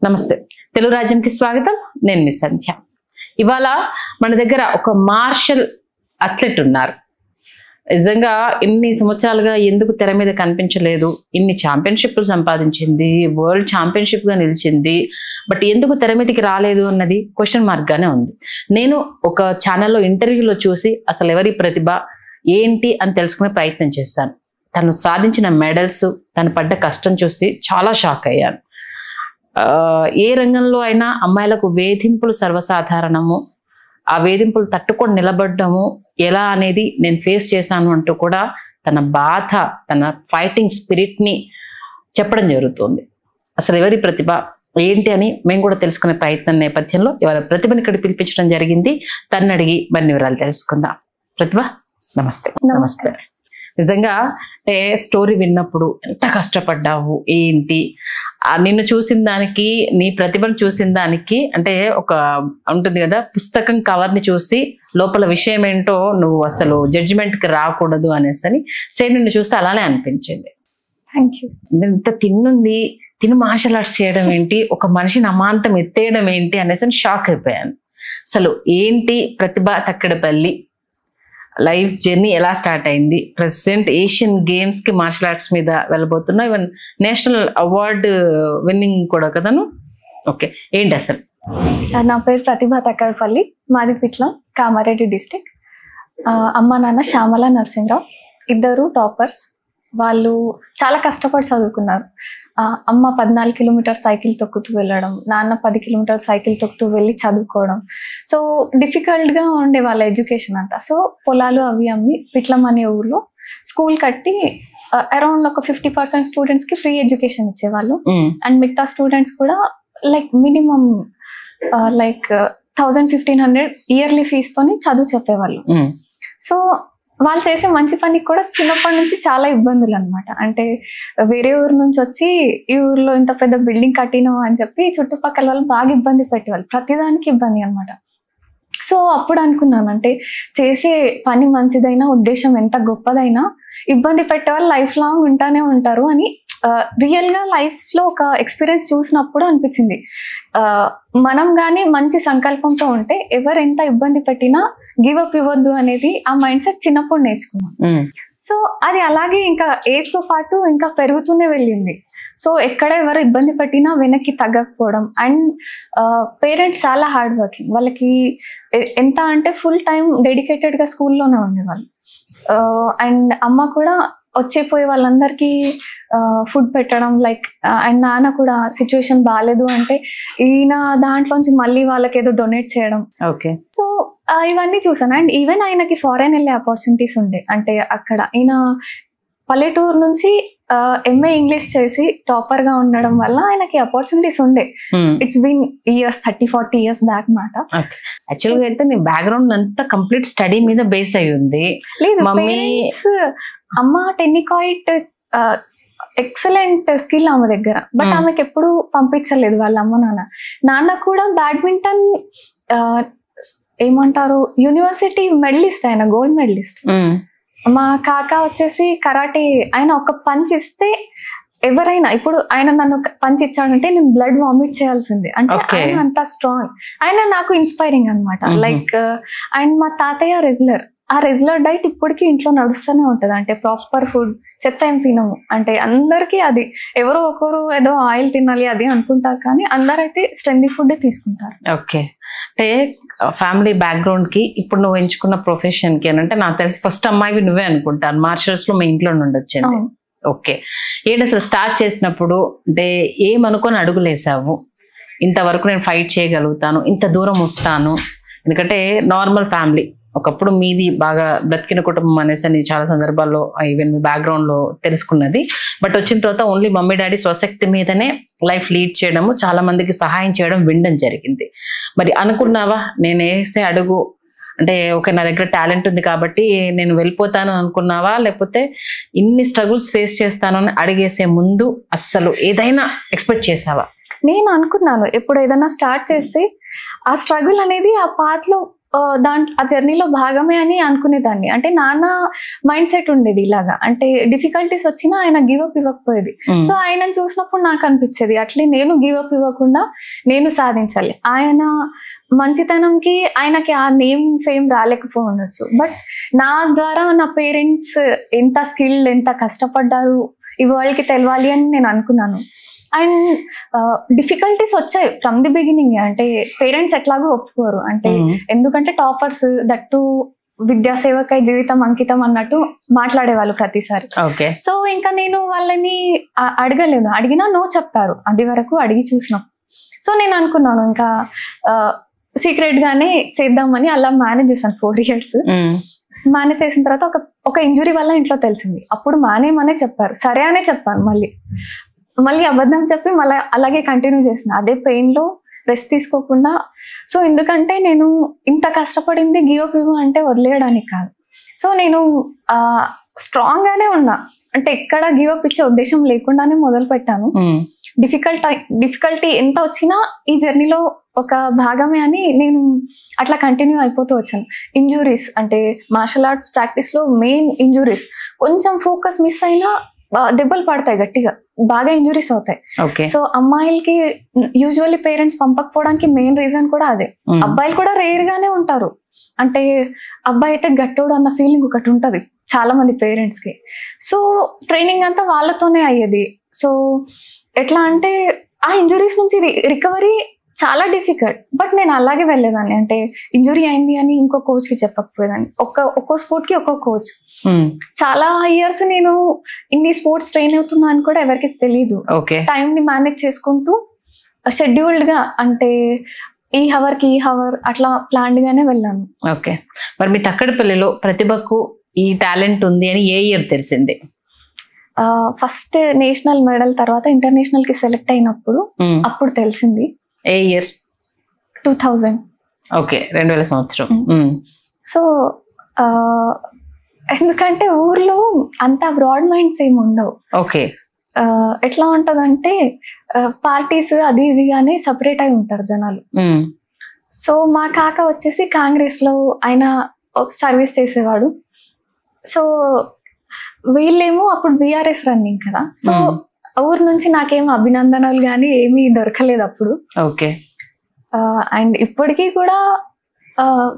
నమస్తే తెలుగు రాజ్యంకి స్వాగతం. నేను మీ సంధ్య. ఇవాళ మన దగ్గర ఒక మార్షల్ అథ్లెట్ ఉన్నారు. నిజంగా ఇన్ని సంవత్సరాలుగా ఎందుకు తెర మీద కనిపించలేదు, ఇన్ని ఛాంపియన్షిప్లు సంపాదించింది, వరల్డ్ ఛాంపియన్షిప్ గా నిలిచింది, బట్ ఎందుకు తెర మీదకి రాలేదు అన్నది క్వశ్చన్ మార్క్ గానే ఉంది. నేను ఒక ఛానల్లో ఇంటర్వ్యూలో చూసి అసలు ఎవరి ప్రతిభ ఏంటి అని తెలుసుకునే ప్రయత్నం చేశాను. తను సాధించిన మెడల్స్, తను పడ్డ కష్టం చూసి చాలా షాక్ అయ్యాను. ఏ రంగంలో అయినా అమ్మాయిలకు వేధింపులు సర్వసాధారణము, ఆ వేధింపులు తట్టుకొని నిలబడ్డము ఎలా అనేది నేను ఫేస్ చేశాను అంటూ కూడా తన బాధ, తన ఫైటింగ్ స్పిరిట్ ని చెప్పడం జరుగుతుంది. అసలు ఎవరి ప్రతిభ ఏంటి అని మేము కూడా తెలుసుకునే ప్రయత్నం నేపథ్యంలో ఇవాళ ప్రతిభని ఇక్కడ పిలిపించడం జరిగింది. తను అడిగి మరిన్ని వివరాలు తెలుసుకుందాం. ప్రతిభ నమస్తే. నమస్తే. నిజంగా అంటే స్టోరీ విన్నప్పుడు ఎంత కష్టపడ్డావు ఏంటి, నిన్ను చూసిన దానికి, నీ ప్రతిభను చూసిన దానికి, అంటే ఒక ఉంటుంది కదా పుస్తకం కవర్ ని చూసి లోపల విషయం ఏంటో నువ్వు అసలు జడ్జిమెంట్ కి రాకూడదు అనేసి అని సేమ్ నిన్ను చూస్తే అలానే అనిపించింది. Thank you. ఇంత తిన్నుంది, తిను మార్షల్ ఆర్ట్స్ చేయడం ఏంటి, ఒక మనిషిని అమాంతం ఎత్తేయడం ఏంటి అనేసి షాక్ అయిపోయాను. అసలు ఏంటి ప్రతిభ తక్కడపల్లి లైఫ్ జర్నీ ఎలా స్టార్ట్ అయింది, ప్రెసిడెంట్ ఏషియన్ గేమ్స్ కి మార్షల్ ఆర్ట్స్ మీద వెళ్ళబోతున్నా, ఈవెన్ నేషనల్ అవార్డు విన్నింగ్ కూడా కదను. ఓకే, ఏంటి అసలు? నా పేరు ప్రతిభ తక్కడపల్లి, మాది పిట్ల, కామారెడ్డి డిస్టిక్. అమ్మ నాన్న శ్యామల నరసింహరావు, ఇద్దరు టాపర్స్. వాళ్ళు చాలా కష్టపడి చదువుకున్నారు. అమ్మ 14 కిలోమీటర్ సైకిల్ తొక్కుతూ వెళ్ళడం, నాన్న 10 కిలోమీటర్ సైకిల్ తొక్కుతూ వెళ్ళి చదువుకోవడం. సో డిఫికల్ట్గా ఉండే వాళ్ళ ఎడ్యుకేషన్ అంతా. సో పొలాలు అవి అమ్మి పిట్లం అనే ఊర్లో స్కూల్ కట్టి అరౌండ్ ఒక 50% స్టూడెంట్స్కి ఫ్రీ ఎడ్యుకేషన్ ఇచ్చేవాళ్ళు. అండ్ మిగతా స్టూడెంట్స్ కూడా లైక్ మినిమం 1000-1500 ఇయర్లీ ఫీజుతోని చదువు చెప్పేవాళ్ళు. సో వాళ్ళు చేసే మంచి పనికి కూడా చిన్నప్పటి నుంచి చాలా ఇబ్బందులు అనమాట. అంటే వేరే ఊరు నుంచి వచ్చి ఈ ఊర్లో ఇంత పెద్ద బిల్డింగ్ కట్టినాం అని చెప్పి చుట్టుపక్కల వాళ్ళు బాగా ఇబ్బంది పెట్టేవాళ్ళు, ప్రతిదానికి ఇబ్బంది అనమాట. సో అప్పుడు అనుకున్నాను, అంటే చేసే పని మంచిదైనా, ఉద్దేశం ఎంత గొప్పదైనా ఇబ్బంది పెట్టేవాళ్ళు లైఫ్ లాంగ్ ఉంటానే ఉంటారు అని రియల్గా లైఫ్లో ఒక ఎక్స్పీరియన్స్ చూసినప్పుడు అనిపించింది. మనం కానీ మంచి సంకల్పంతో ఉంటే ఎవరు ఎంత ఇబ్బంది పెట్టినా గివ్ అప్ ఇవ్వద్దు అనేది ఆ మైండ్ సెట్ చిన్నప్పుడు నేర్చుకున్నాం. సో అది అలాగే ఇంకా ఏజ్తో పాటు ఇంకా పెరుగుతూనే వెళ్ళింది. సో ఎక్కడ ఎవరు ఇబ్బంది పెట్టినా వెనక్కి తగ్గకపోవడం. అండ్ పేరెంట్స్ చాలా హార్డ్ వర్కింగ్, వాళ్ళకి ఎంత అంటే ఫుల్ టైం డెడికేటెడ్గా స్కూల్లోనే ఉండేవాళ్ళు. అండ్ అమ్మ కూడా వచ్చేపోయే వాళ్ళందరికీ ఫుడ్ పెట్టడం, లైక్ అండ్ నాన్న కూడా సిచ్యువేషన్ బాగాలేదు అంటే ఈయన దాంట్లోంచి మళ్ళీ వాళ్ళకి ఏదో డొనేట్ చేయడం. ఓకే. సో ఇవన్నీ చూసాను. అండ్ ఈవెన్ ఆయనకి ఫారెన్ వెళ్ళే ఆపర్చునిటీస్ ఉండే. అంటే అక్కడ ఈయన పల్లెటూరు నుంచి ఎంఏ ఇంగ్లీష్ చేసి టాపర్ గా ఉండడం వల్ల ఆయనకి ఆపర్చునిటీస్ ఉండే. It's been years, 30-40 years back మాట. యాక్చువల్గా అయితే నీ బ్యాక్గ్రౌండ్ అంతా కంప్లీట్ స్టడీ మీద బేస్ అయి ఉంది. లేదు, అమ్మ టెన్నికాయిట్ ఎక్సలెంట్ స్కిల్ ఆమె దగ్గర, బట్ ఆమెకి ఎప్పుడు పంపించలేదు వాళ్ళ అమ్మ నాన్న. నాన్న కూడా బ్యాడ్మింటన్ ఏమంటారు యూనివర్సిటీ మెడలిస్ట్, ఆయన గోల్డ్ మెడలిస్ట్. మా కాక వచ్చేసి కరాటే. ఆయన ఒక పంచ్ ఇస్తే ఎవరైనా, ఇప్పుడు ఆయన నన్ను పంచ్ ఇచ్చాడంటే నేను బ్లడ్ వామిట్ చేయాల్సిందే. అంటే ఆయన అంత స్ట్రాంగ్. ఆయన నాకు ఇన్స్పైరింగ్ అనమాట. లైక్ అండ్ మా తాతయ్య రెజ్లర్. ఆ రెగ్యులర్ డైట్ ఇప్పటికీ ఇంట్లో నడుస్తూనే ఉంటుంది. అంటే ప్రాపర్ ఫుడ్, చెత్త ఏం తినము. అంటే అందరికీ అది, ఎవరో ఒకరు ఏదో ఆయిల్ తినాలి అది అనుకుంటారు, కానీ అందరైతే స్ట్రెంతీ ఫుడ్ తీసుకుంటారు. ఓకే. అంటే ఫ్యామిలీ బ్యాక్గ్రౌండ్ కి ఇప్పుడు నువ్వు ఎంచుకున్న ప్రొఫెషన్ కి అంటే నాకు తెలిసి ఫస్ట్ అమ్మాయివి నువ్వే అనుకుంటాను. మార్షల్స్ లో మీ ఇంట్లో నుండి వచ్చింది. ఓకే. ఏంటి అసలు స్టార్ట్ చేసినప్పుడు అంటే ఏమనుకొని అడుగులేసావు, ఇంతవరకు నేను ఫైట్ చేయగలుగుతాను, ఇంత దూరం వస్తాను? ఎందుకంటే నార్మల్ ఫ్యామిలీ, ఒకప్పుడు మీది బాగా బ్రతికిన కుటుంబం అనేసి అని చాలా సందర్భాల్లో ఈవెన్ మీ బ్యాక్గ్రౌండ్ లో తెలుసుకున్నది. బట్ వచ్చిన తర్వాత ఓన్లీ మమ్మీ డాడీ స్వశక్తి మీదనే లైఫ్ లీడ్ చేయడము, చాలా మందికి సహాయం చేయడం వినడం జరిగింది. మరి అనుకున్నావా నేను వేసే అడుగు అంటే ఓకే నా దగ్గర టాలెంట్ ఉంది కాబట్టి నేను వెళ్ళిపోతాను అనుకున్నావా, లేకపోతే ఇన్ని స్ట్రగుల్స్ ఫేస్ చేస్తాను అని అడిగేసే ముందు అస్సలు ఏదైనా ఎక్స్పెక్ట్ చేసావా? నేను అనుకున్నాను, ఎప్పుడు ఏదైనా స్టార్ట్ చేస్తే ఆ స్ట్రగుల్ అనేది ఆ పాత్లో ఆ జర్నీలో భాగమే అని అనుకునేదాన్ని. అంటే నాన్న మైండ్ సెట్ ఉండేది ఇలాగా, అంటే డిఫికల్టీస్ వచ్చినా ఆయన గివ్ అప్ ఇవ్వకపోయేది. సో ఆయనను చూసినప్పుడు నాకు అనిపించేది అట్లే నేను గివ్ అప్ ఇవ్వకుండా నేను సాధించాలి. ఆయన మంచితనంకి ఆయనకి ఆ నేమ్ ఫేమ్ రాలేకపోవచ్చు, బట్ నా ద్వారా నా పేరెంట్స్ ఎంత స్కిల్డ్, ఎంత కష్టపడ్డారు ఈ వరల్డ్కి తెలవాలి అని నేను అనుకున్నాను. అండ్ డిఫికల్టీస్ వచ్చాయి ఫ్రమ్ ది బిగినింగ్. అంటే పేరెంట్స్ ఎట్లాగో ఒప్పుకోరు, అంటే ఎందుకంటే టాపర్స్ దట్టు విద్యాసేవకై జీవితం అంకితం అన్నట్టు మాట్లాడేవాళ్ళు ప్రతిసారి. సో ఇంకా నేను వాళ్ళని అడగలేదు, అడిగినా నో చెప్పారు. అది వరకు అడిగి చూసినాం. సో నేను అనుకున్నాను ఇంకా సీక్రెట్ గానే చేద్దామని అలా మేనేజ్ చేశాను 4 years. మేనేజ్ చేసిన తర్వాత ఒక ఇంజురీ వల్ల ఇంట్లో తెలిసింది. అప్పుడు మానేమనే చెప్పారు, సరే అనే చెప్పాను. మళ్ళీ అబద్ధం చెప్పి మళ్ళీ అలాగే కంటిన్యూ చేసిన అదే పెయిన్ లో, రెస్ట్ తీసుకోకుండా. సో ఎందుకంటే నేను ఇంత కష్టపడింది గివ్ అప్ అంటే వదిలేయడానికి కాదు. సో నేను స్ట్రాంగ్ గానే ఉన్నా, అంటే ఎక్కడ గివ్ అప్ ఇచ్చే ఉద్దేశం లేకుండానే మొదలు పెట్టాను. డిఫికల్టీ ఎంత వచ్చినా ఈ జర్నీలో ఒక భాగమే అని నేను అట్లా కంటిన్యూ అయిపోతూ వచ్చాను. ఇంజురీస్ అంటే మార్షల్ ఆర్ట్స్ ప్రాక్టీస్ లో మెయిన్ ఇంజురీస్, కొంచెం ఫోకస్ మిస్ అయినా దెబ్బలు పడతాయి గట్టిగా, బాగా ఇంజురీస్ అవుతాయి. సో అమ్మాయిలకి యూజువల్లీ పేరెంట్స్ పంపకపోవడానికి మెయిన్ రీజన్ కూడా అదే. అబ్బాయిలు కూడా రేర్ గానే ఉంటారు, అంటే అబ్బాయి అయితే గట్టోడు అన్న ఫీలింగ్ ఒకటి ఉంటది చాలా మంది పేరెంట్స్ కి. సో ట్రైనింగ్ అంతా వాళ్ళతోనే అయ్యేది. సో ఎట్లా అంటే ఆ ఇంజురీస్ నుంచి రికవరీ చాలా డిఫికల్ట్. బట్ నేను అలాగే వెళ్ళేదాన్ని, అంటే ఇంజురీ అయింది అని ఇంకో కోచ్ కి చెప్పకపోయేదాన్ని. ఒక్కో స్పోర్ట్ కి ఒక్కో కోచ్. చాలా ఇయర్స్ నేను ఇన్ని స్పోర్ట్స్ ట్రైన్ అవుతున్నా అని కూడా ఎవరికి తెలీదు. టైం ని మేనేజ్ చేసుకుంటూ షెడ్యూల్డ్ గా, అంటే ఈ హవర్ కి ఈ హవర్ అట్లా ప్లాన్డ్ గానే వెళ్ళాను. ఓకే, మరి మీ తక్కడపల్లిలో ప్రతిభకు ఈ టాలెంట్ ఉంది అని ఏ ఇయర్ తెలిసింది? ఫస్ట్ నేషనల్ మెడల్, తర్వాత ఇంటర్నేషనల్ కి సెలెక్ట్ అయినప్పుడు అప్పుడు తెలిసింది. ఏ ఇయర్? 2000. ఓకే, 2000 సంవత్సరం. సో ఎందుకంటే ఊర్లో అంత బ్రాడ్ మైండ్స్ ఏమి ఉండవు. ఓకే, ఎట్లా ఉంటదంటే పార్టీస్ అది ఇదిగానే సపరేట్ అయి ఉంటారు జనాలు. సో మా కాక వచ్చేసి కాంగ్రెస్ లో ఆయన సర్వీస్ చేసేవాడు. సో వీళ్ళేమో అప్పుడు బీఆర్ఎస్ రన్నింగ్ కదా. సో ఊరు నుంచి నాకేం అభినందనలు కానీ ఏమీ దొరకలేదు అప్పుడు. ఓకే. అండ్ ఇప్పటికీ కూడా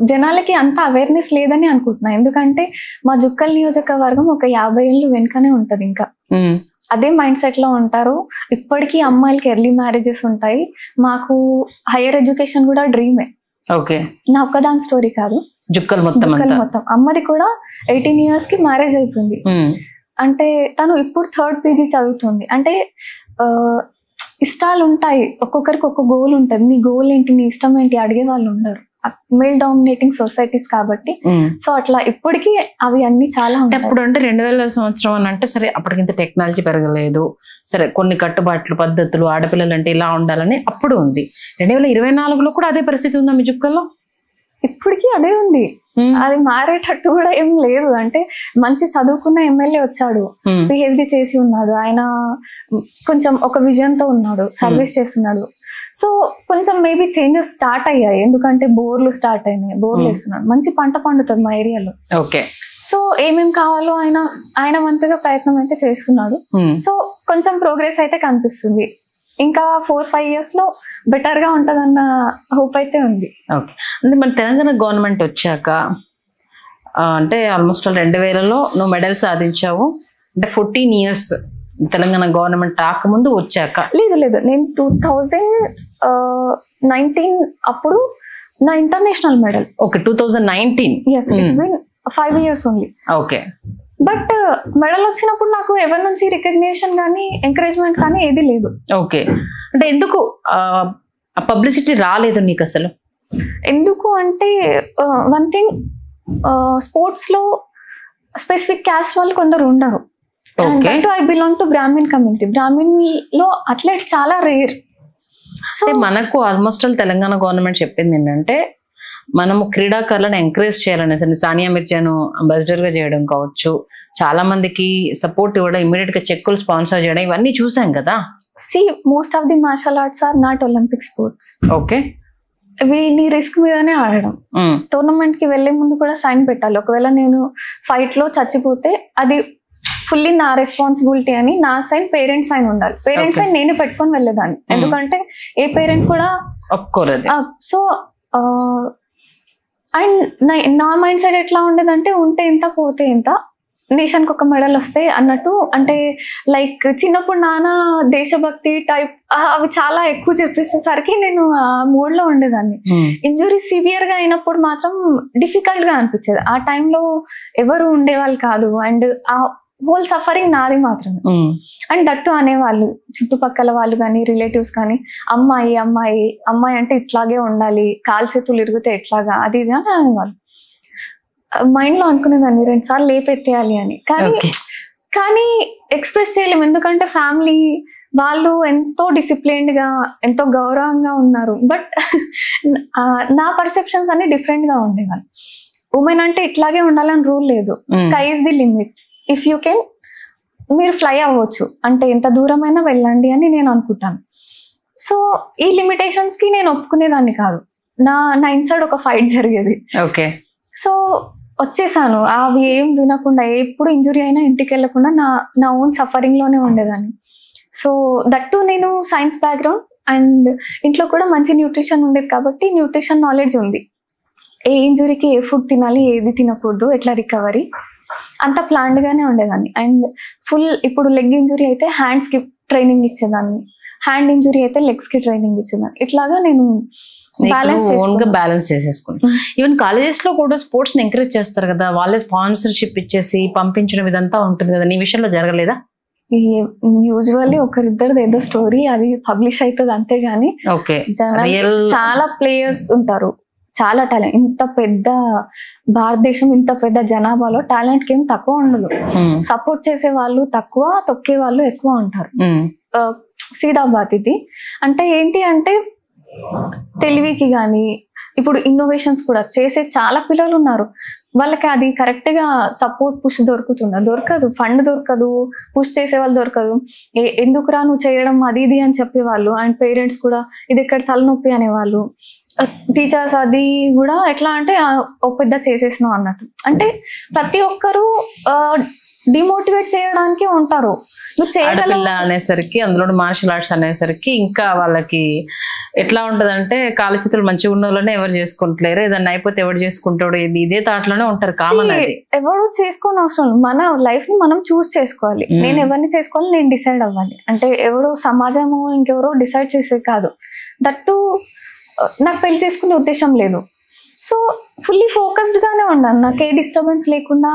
జనాలకి అంత అవేర్నెస్ లేదని అనుకుంటున్నా, ఎందుకంటే మా జుక్కల్ నియోజకవర్గం ఒక 50 ఏళ్ళు వెనుకనే ఉంటది. ఇంకా అదే మైండ్ సెట్ లో ఉంటారు. ఇప్పటికీ అమ్మాయిలకి ఎర్లీ మ్యారేజెస్ ఉంటాయి. మాకు హైయర్ ఎడ్యుకేషన్ కూడా డ్రీమే. ఓకే, నా ఒక్కదాని స్టోరీ కాదు, జుక్కల్ మొత్తం. అమ్మది కూడా 18 years కి మ్యారేజ్ అయిపోయింది. అంటే తను ఇప్పుడు 3rd PG చదువుతుంది. అంటే ఇష్టాలు ఉంటాయి, ఒక్కొక్కరికి ఒక్కొక్క గోల్ ఉంటుంది. నీ గోల్ ఏంటి, నీ ఇష్టం ఏంటి అడిగే వాళ్ళు ఉండరు, మేల్ డామినేటింగ్ సొసైటీస్ కాబట్టి. సో అట్లా ఇప్పటికీ అవి అన్ని చాలా ఉంటాయి. అప్పుడు అంటే 2000 సంవత్సరం అని అంటే సరే, అప్పటికింత టెక్నాలజీ పెరగలేదు, సరే కొన్ని కట్టుబాట్లు పద్ధతులు, ఆడపిల్లలు అంటే ఇలా ఉండాలని అప్పుడు ఉంది. 2024లో కూడా అదే పరిస్థితి ఉందా మీ జుక్కల్లో? ఇప్పటికీ అదే ఉంది, అది మారేటట్టు కూడా ఏం లేదు. అంటే మంచి చదువుకున్న ఎమ్మెల్యే వచ్చాడు, PhD చేసి ఉన్నాడు, ఆయన కొంచెం ఒక విజన్ తో ఉన్నాడు, సర్వీస్ చేస్తున్నాడు. సో కొంచెం మేబీ చేంజెస్ స్టార్ట్ అయ్యాయి, ఎందుకంటే బోర్లు స్టార్ట్ అయినాయి, బోర్లు వేస్తున్నాడు, మంచి పంట పండుతుంది మా ఏరియాలో. ఓకే. సో ఏమేం కావాలో ఆయన వంతుగా ప్రయత్నం అయితే చేస్తున్నాడు. సో కొంచెం ప్రోగ్రెస్ అయితే కనిపిస్తుంది. ఇంకా 4-5 years లో బెటర్ గా ఉంటదన్న హోప్ అయితే ఉంది. ఓకే. అంటే మన తెలంగాణ గవర్నమెంట్ వచ్చాక అంటే ఆల్మోస్ట్ 2000లో నువ్వు మెడల్ సాధించావు. అంటే 14 years తెలంగాణ గవర్నమెంట్ రాకముందు వచ్చాక? లేదు, నేను 2019 అప్పుడు నా international medal. Okay, 2019. yes, it's been 5 years only. Okay. But medal వచ్చినప్పుడు నాకు ఎవరి నుంచి రికగ్నిషన్ కానీ ఎంకరేజ్మెంట్ కానీ ఏది లేదు. ఓకే. అంటే ఎందుకు పబ్లిసిటీ రాలేదు నీకు అసలు? ఎందుకు అంటే వన్ థింగ్, స్పోర్ట్స్ లో స్పెసిఫిక్ క్యాస్ట్ వాళ్ళు కొందరు ఉండరు. I belong to Brahmin community. Brahmin లో అథ్లెట్స్ చాలా రేర్. సో మనకు ఆల్మోస్ట్ తెలంగాణ గవర్నమెంట్ చెప్పింది ఏంటంటే మనము క్రీడాకారులను ఎంకరేజ్ చేయాలనేసి సానియా మిర్జాను అంబాసిడర్ గా చేయడం కావచ్చు, చాలా మందికి సపోర్ట్ ఇవ్వడం, ఇమీడియట్ గా చెక్కులు స్పాన్సర్ చేయడం, ఇవన్నీ చూసాం కదా. Most of the martial arts are not Olympic sports. Okay. నీ రిస్క్ మీదనే ఆడడం. టోర్నమెంట్ కి వెళ్లే ముందు కూడా సైన్ పెట్టాలి. ఒకవేళ నేను ఫైట్ లో చచ్చిపోతే అది ఫుల్లీ నా రెస్పాన్సిబిలిటీ అని నా సైన్, పేరెంట్స్ సైన్ ఉండాలి. పేరెంట్స్ సైన్ నేనే పెట్టుకొని వెళ్ళేదాన్ని, ఎందుకంటే ఏ పేరెంట్ కూడా ఒప్పుకోలేదు. సో అండ్ నా మైండ్ సెట్ ఎట్లా ఉండేదంటే ఉంటే ఎంత పోతే ఎంత, నేషన్కి ఒక మెడల్ వస్తే అన్నట్టు. అంటే లైక్ చిన్నప్పుడు నాన్న దేశభక్తి టైప్ అవి చాలా ఎక్కువ చెప్పేసేసరికి నేను ఆ మూడ్ లో ఉండేదాన్ని. ఇంజురీ సివియర్ గా అయినప్పుడు మాత్రం డిఫికల్ట్ గా అనిపించేది. ఆ టైంలో ఎవరు ఉండేవాళ్ళు కాదు, అండ్ ఆ హోల్ సఫరింగ్ నాది మాత్రమే. అండ్ దట్టు అనేవాళ్ళు చుట్టుపక్కల వాళ్ళు కానీ రిలేటివ్స్ కానీ, అమ్మాయి అమ్మాయి అమ్మాయి అంటే ఇట్లాగే ఉండాలి, కాలు చేతులు ఇరిగితే ఎట్లాగా, అది ఇది అని అనేవాళ్ళు. మైండ్ లో అనుకునేదాన్ని 2 సార్లు లేపెత్తేయాలి అని, కానీ ఎక్స్ప్రెస్ చేయలేము, ఎందుకంటే ఫ్యామిలీ వాళ్ళు ఎంతో డిసిప్లైన్డ్ గా ఎంతో గౌరవంగా ఉన్నారు. బట్ నా పర్సెప్షన్స్ అన్ని డిఫరెంట్ గా ఉండేవాళ్ళు. ఉమెన్ అంటే ఇట్లాగే ఉండాలని రూల్ లేదు. Sky is the limit, if you can మీరు ఫ్లై అవ్వచ్చు, అంటే ఎంత దూరమైనా వెళ్ళండి అని నేను అనుకుంటాను. సో ఈ లిమిటేషన్స్ కి నేను ఒప్పుకునేదాన్ని కాదు. నా ఇన్సైడ్ ఒక ఫైట్ జరిగేది. ఓకే. సో వచ్చేసాను, అవి ఏం వినకుండా, ఎప్పుడు ఇంజురీ అయినా ఇంటికి వెళ్ళకుండా నా ఓన్ సఫరింగ్ లోనే ఉండేదాన్ని. సో దట్టు నేను సైన్స్ బ్యాక్గ్రౌండ్, అండ్ ఇంట్లో కూడా మంచి న్యూట్రిషన్ ఉండేది కాబట్టి న్యూట్రిషన్ నాలెడ్జ్ ఉంది. ఏ ఇంజురీకి ఏ ఫుడ్ తినాలి, ఏది తినకూడదు, ఎట్లా రికవరీ, అంత ప్లాన్డ్ గానే ఉండేదాన్ని. అండ్ ఫుల్ ఇప్పుడు లెగ్ ఇంజురీ అయితే హ్యాండ్స్ కి ట్రైనింగ్ ఇచ్చేదాన్ని, హ్యాండ్ ఇంజురీ అయితే లెగ్స్ కి ట్రైనింగ్ ఇచ్చేదాన్ని. ఇట్లాగా నేను బ్యాలెన్స్ చేసేసుకుంటాం. ఈవెన్ కాలేజెస్ లో కూడా స్పోర్ట్స్ ని ఎంకరేజ్ చేస్తారు కదా, వాళ్ళే స్పాన్సర్షిప్ ఇచ్చేసి పంపించడం ఇదంతా ఉంటుంది కదా, నీ విషయంలో జరగలేదా? యూజువల్లీ ఒకరిద్దరిది ఏదో స్టోరీ అది పబ్లిష్ అవుతుంది అంతేగాని, చాలా ప్లేయర్స్ ఉంటారు, చాలా టాలెంట్. ఇంత పెద్ద భారతదేశం, ఇంత పెద్ద జనాభాలో టాలెంట్ కి ఏం తక్కువ ఉండదు. సపోర్ట్ చేసే వాళ్ళు తక్కువ, తొక్కే వాళ్ళు ఎక్కువ ఉంటారు. సీదాబాద్ ఇది అంటే ఏంటి అంటే తెలివికి కానీ, ఇప్పుడు ఇన్నోవేషన్స్ కూడా చేసే చాలా పిల్లలు ఉన్నారు, వాళ్ళకి అది కరెక్ట్ గా సపోర్ట్ పుష్ దొరుకుతుందా? దొరకదు. ఫండ్ దొరకదు, పుష్ చేసే వాళ్ళు దొరకదు. ఎందుకురా నువ్వు చేయడం అది ఇది అని చెప్పేవాళ్ళు. అండ్ పేరెంట్స్ కూడా ఇది ఎక్కడ తలనొప్పి అనేవాళ్ళు. టీచర్స్ అది కూడా ఎట్లా అంటే ఓ పెద్ద చేసేసినావు అన్నట్టు. అంటే ప్రతి ఒక్కరు డిమోటివేట్ చేయడానికి ఉంటారు. నువ్వు చేయగల అనేసరికి, అందులో మార్షల్ ఆర్ట్స్ అనేసరికి ఇంకా వాళ్ళకి ఎట్లా ఉంటదంటే, కాలు చేతులు మంచిగా ఉన్న వాళ్ళనే ఎవరు చేసుకుంటలేరు, ఏదన్నా అయిపోతే ఎవరు చేసుకుంటాడు, ఇదే థాట్ లోనే ఉంటారు. కామన్ అది. ఎవరు చేసుకోని అవసరం, మన లైఫ్ ని మనం చూస్ చేసుకోవాలి. నేను ఎవరిని చేసుకోవాలి, నేను డిసైడ్ అవ్వాలి. అంటే ఎవరో సమాజము ఇంకెవరో డిసైడ్ చేసేది కాదు. దట్టు నాకు పెళ్లి చేసుకునే ఉద్దేశం లేదు. సో ఫుల్లీ ఫోకస్డ్ గానే ఉన్నాను, నాకు ఏ డిస్టర్బెన్స్ లేకుండా.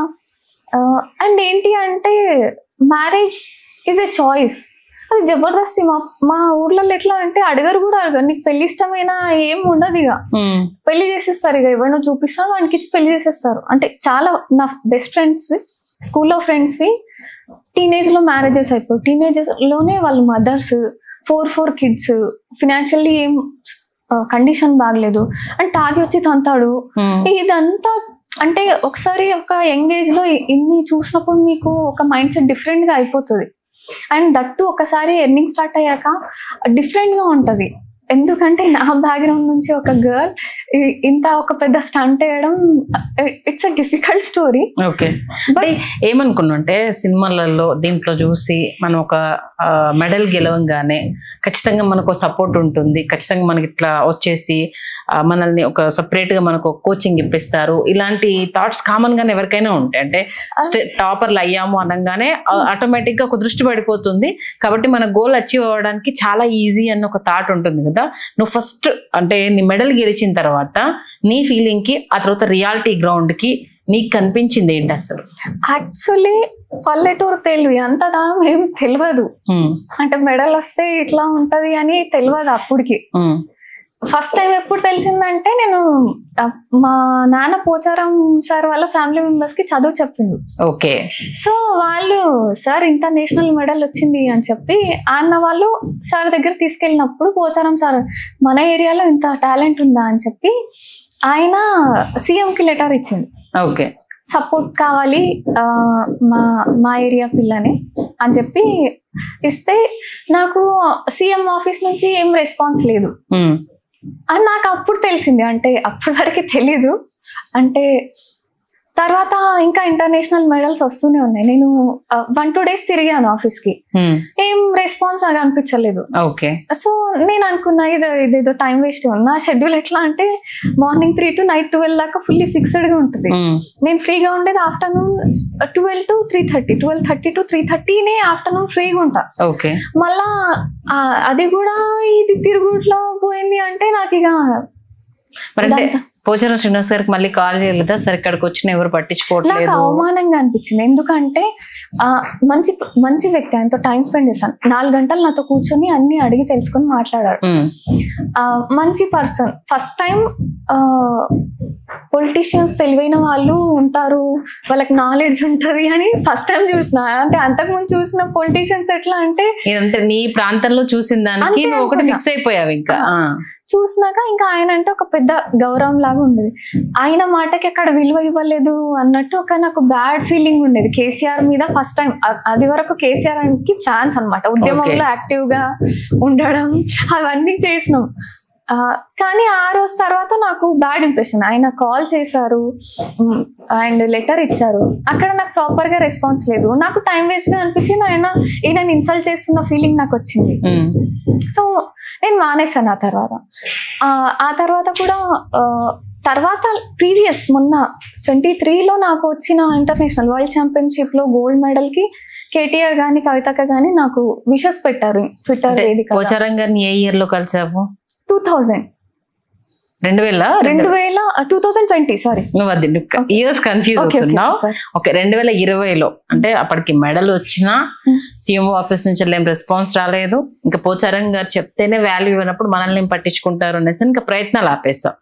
అండ్ ఏంటి అంటే మ్యారేజ్ ఈజ్ ఎ చాయిస్, అది జబర్దస్తి. మా ఊర్లలో ఎట్లా అంటే అడగరు కూడా అడగరు, నీకు పెళ్లి ఇష్టమైనా ఏం ఉండదు, ఇక పెళ్లి చేసేస్తారు. ఇక ఎవరినో చూపిస్తాను వానికి ఇచ్చి పెళ్లి చేసేస్తారు. అంటే చాలా నా బెస్ట్ ఫ్రెండ్స్, స్కూల్లో ఫ్రెండ్స్వి టీనేజ్ లో మ్యారేజెస్ అయిపోయి, టీనేజ్ లోనే వాళ్ళ మదర్స్ 4 కిడ్స్, ఫినాన్షియల్లీ ఏం కండిషన్ బాగలేదు అండ్ తాగి వచ్చి తంతాడు. ఇదంతా అంటే ఒకసారి ఒక యంగ్ ఏజ్ లో ఇన్ని చూసినప్పుడు మీకు ఒక మైండ్ సెట్ డిఫరెంట్ గా అయిపోతుంది. అండ్ దట్టు ఒకసారి ఎర్నింగ్ స్టార్ట్ అయ్యాక డిఫరెంట్ గా ఉంటది. ఎందుకంటే నా బ్యాక్గ్రౌండ్ నుంచి ఒక గర్ల్ ఇంత ఒక పెద్ద స్టంట్ వేయడం, it's a difficult story. Okay. But ఏమనుకున్నా అంటే సినిమాలలో దీంట్లో చూసి మనం ఒక మెడల్ గెలవంగానే ఖచ్చితంగా మనకు సపోర్ట్ ఉంటుంది, ఖచ్చితంగా మనకి ఇట్లా వచ్చేసి మనల్ని ఒక సపరేట్ గా మనకు కోచింగ్ ఇప్పిస్తారు, ఇలాంటి థాట్స్ కామన్ గానే ఎవరికైనా ఉంటాయి. అంటే టాపర్లు అయ్యాము అనగానే ఆటోమేటిక్ గా ఒక దృష్టి పడిపోతుంది, కాబట్టి మన గోల్ అచీవ్ అవ్వడానికి చాలా ఈజీ అన్న ఒక థాట్ ఉంటుంది కదా. నువ్వు ఫస్ట్ అంటే నీ మెడల్ గెలిచిన తర్వాత నీ ఫీలింగ్ కి, ఆ తర్వాత రియాలిటీ గ్రౌండ్ కి నీకు కనిపించింది ఏంటి అసలు? యాక్చువల్లీ పల్లెటూరు తెలివి అంత దానం ఏం తెలియదు. అంటే మెడల్ వస్తే ఇట్లా ఉంటది అని తెలియదు అప్పటికి. ఫస్ట్ టైం ఎప్పుడు తెలిసిందంటే, నేను మా నాన్న పోచారం సార్ వాళ్ళ ఫ్యామిలీ మెంబర్స్ కి చదువు చెప్పిండు. ఓకే. సో వాళ్ళు సార్ ఇంటర్నేషనల్ మెడల్ వచ్చింది అని చెప్పి అన్న వాళ్ళు సార్ దగ్గర తీసుకెళ్ళినప్పుడు, పోచారం సార్ మన ఏరియాలో ఇంత టాలెంట్ ఉందా అని చెప్పి ఆయన సీఎం కి లెటర్ ఇచ్చింది. ఓకే. సపోర్ట్ కావాలి మా ఏరియా పిల్లని అని చెప్పి ఇస్తే, నాకు సీఎం ఆఫీస్ నుంచి ఏం రెస్పాన్స్ లేదు. అని నాకు అప్పుడు తెలిసింది. అంటే అప్పటి వరకు తెలీదు. అంటే తర్వాత ఇంకా ఇంటర్నేషనల్ మెడల్స్ వస్తూనే ఉన్నాయి. నేను 1-2 days తిరిగాను ఆఫీస్ కి, ఏం రెస్పాన్స్ నాకు అనిపించలేదు. సో నేను అనుకున్నా ఇదేదో టైం వేస్ట్. నా షెడ్యూల్ ఎట్లా అంటే మార్నింగ్ 3 to night 12 దాకా ఫుల్లీ ఫిక్స్డ్ గా ఉంటుంది. నేను ఫ్రీగా ఉండేది ఆఫ్టర్నూన్ 12 to 3:30, 12:30 to 3:30 ఆఫ్టర్నూన్ ఫ్రీగా ఉంటా. మళ్ళా అది కూడా ఇది తిరుగుట్లో పోయింది అంటే నాకు ఇక పోచారం శ్రీనివాస్ గారికి మళ్ళీ కాల్ చేయలేదా? సరే ఇక్కడికి వచ్చిన ఎవరు పట్టించుకోవట్లేదు. నాకు అవమానంగా అనిపించింది. ఎందుకంటే మంచి మంచి వ్యక్తి, ఆయనతో టైం స్పెండ్ చేశాను. 4 గంటలు నాతో కూర్చొని అన్ని అడిగి తెలుసుకొని మాట్లాడాడు. మంచి పర్సన్. ఫస్ట్ టైం పొలిటీషియన్స్ తెలివైన వాళ్ళు ఉంటారు, వాళ్ళకి నాలెడ్జ్ ఉంటది అని ఫస్ట్ టైం చూసిన. అంటే అంతకుముందు చూసిన పొలిటీషియన్స్ ఎట్లా అంటే నీ ప్రాంతంలో చూసిన దానికి ఒకటి ఫిక్స్ అయిపోయావు. ఇంకా చూసినాక ఇంకా ఆయన అంటే ఒక పెద్ద గౌరవం లాగా ఉండేది. ఆయన మాటకి అక్కడ విలువ ఇవ్వలేదు అన్నట్టు ఒక నాకు బ్యాడ్ ఫీలింగ్ ఉండేది కేసీఆర్ మీద. ఫస్ట్ టైం అది వరకు కేసీఆర్ కి ఫ్యాన్స్ అనమాట, ఉద్యమంలో యాక్టివ్ గా ఉండడం అవన్నీ చేసినాం. కానీ ఆ రోజు తర్వాత నాకు బ్యాడ్ ఇంప్రెషన్. ఆయన కాల్ చేశారు అండ్ లెటర్ ఇచ్చారు, అక్కడ నాకు ప్రాపర్ గా రెస్పాన్స్ లేదు. నాకు టైం వేస్ట్ గా అనిపించింది. ఈయన ఇన్సల్ట్ చేస్తున్న ఫీలింగ్ నాకు వచ్చింది. సో నేను మానేశాను. ఆ తర్వాత కూడా తర్వాత ప్రీవియస్ మొన్న 2023లో నాకు వచ్చిన ఇంటర్నేషనల్ వరల్డ్ ఛాంపియన్షిప్ లో గోల్డ్ మెడల్ కి కేటీఆర్ గాని కవితక్క గాని నాకు విషెస్ పెట్టారు ట్విట్టర్ వేదిక. పోచారం గారిని ఏ ఇయర్ లో కలిసావు? 2020 సారీ, ఇయర్స్ కన్ఫ్యూజ్ అవుతున్నావు. ఓకే, 2020లో అంటే అప్పటికి మెడల్ వచ్చినా సీఎంఓ ఆఫీస్ నుంచి ఏం రెస్పాన్స్ రాలేదు. ఇంకా పోచారం గారు చెప్తేనే వాల్యూ ఇవ్వనప్పుడు మనల్ని ఏం పట్టించుకుంటారు అనేసి ఇంకా ప్రయత్నాలు ఆపేస్తాం.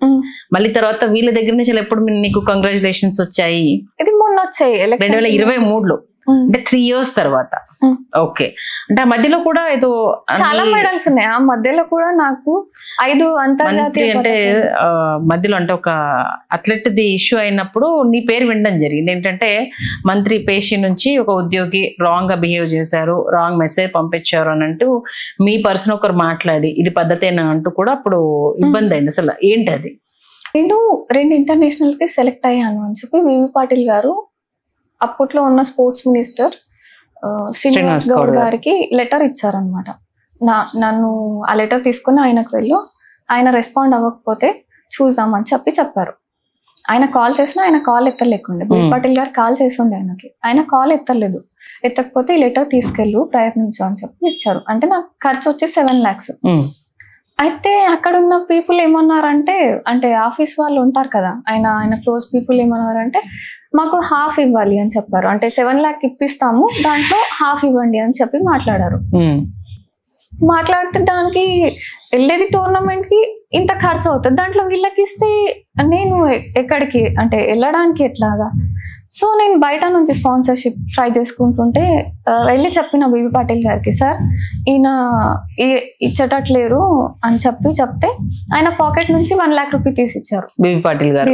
మళ్ళీ తర్వాత వీళ్ళ దగ్గర నుంచి ఎప్పుడు నీకు కంగ్రాచులేషన్స్ వచ్చాయి? ఇది మొన్న వచ్చాయి 2023లో, అంటే 3 years తర్వాత. ఓకే, అంటే ఆ మధ్యలో కూడా ఏదో చాలా మెడల్స్ ఉన్నాయి. ఆ మధ్యలో కూడా నాకు 5 అంతర్జాతీయ అంటే మధ్యలో అంటే ఒక అథ్లెట్ ది ఇష్యూ అయినప్పుడు నీ పేరు వినడం జరిగింది. ఏంటంటే మంత్రి పేషి నుంచి ఒక ఉద్యోగి రాంగ్ గా బిహేవ్ చేశారు, రాంగ్ మెసేజ్ పంపించారు అని అంటూ మీ పర్సన్ ఒకరు మాట్లాడి ఇది పద్ధతేనా అంటూ కూడా అప్పుడు ఇబ్బంది అయింది. అసలు ఏంటి అది? నేను 2 ఇంటర్నేషనల్ కి సెలెక్ట్ అయ్యాను అని చెప్పి వివి పాటిల్ గారు అప్పట్లో ఉన్న స్పోర్ట్స్ మినిస్టర్ శ్రీనివాస్ గౌడ్ గారికి లెటర్ ఇచ్చారనమాట. నన్ను ఆ లెటర్ తీసుకుని ఆయనకు వెళ్ళు, ఆయన రెస్పాండ్ అవ్వకపోతే చూద్దామని చెప్పారు. ఆయన కాల్ చేసినా ఆయన కాల్ ఎత్తలేకుండే. వివి పాటిల్ గారు కాల్ చేసి ఉండే ఆయనకి, ఆయన కాల్ ఎత్తలేదు. ఎత్తకపోతే ఈ లెటర్ తీసుకెళ్ళు, ప్రయత్నించు అని చెప్పి ఇచ్చారు. అంటే నాకు ఖర్చు వచ్చి 7 lakhs. అయితే అక్కడ ఉన్న పీపుల్ ఏమన్నారంటే, అంటే ఆఫీస్ వాళ్ళు ఉంటారు కదా, ఆయన క్లోజ్ పీపుల్ ఏమన్నారంటే మాకు హాఫ్ ఇవ్వాలి అని చెప్పారు. అంటే 7 lakh ఇప్పిస్తాము, దాంట్లో హాఫ్ ఇవ్వండి అని చెప్పి మాట్లాడారు. మాట్లాడితే దానికి వెళ్ళేది టోర్నమెంట్ కి ఇంత ఖర్చు అవుతుంది, దాంట్లో వీళ్ళకి ఇస్తే నేను ఎక్కడికి అంటే వెళ్ళడానికి ఎట్లాగా? సో నేను బయట నుంచి స్పాన్సర్షిప్ ట్రై చేసుకుంటుంటే వెళ్ళి చెప్పిన వివి పాటిల్ గారికి, సార్ ఈయన ఇచ్చేటట్లేరు అని చెప్తే ఆయన పాకెట్ నుంచి 1 lakh రూపీస్ తీసి ఇచ్చారు వివి పాటిల్ గారు.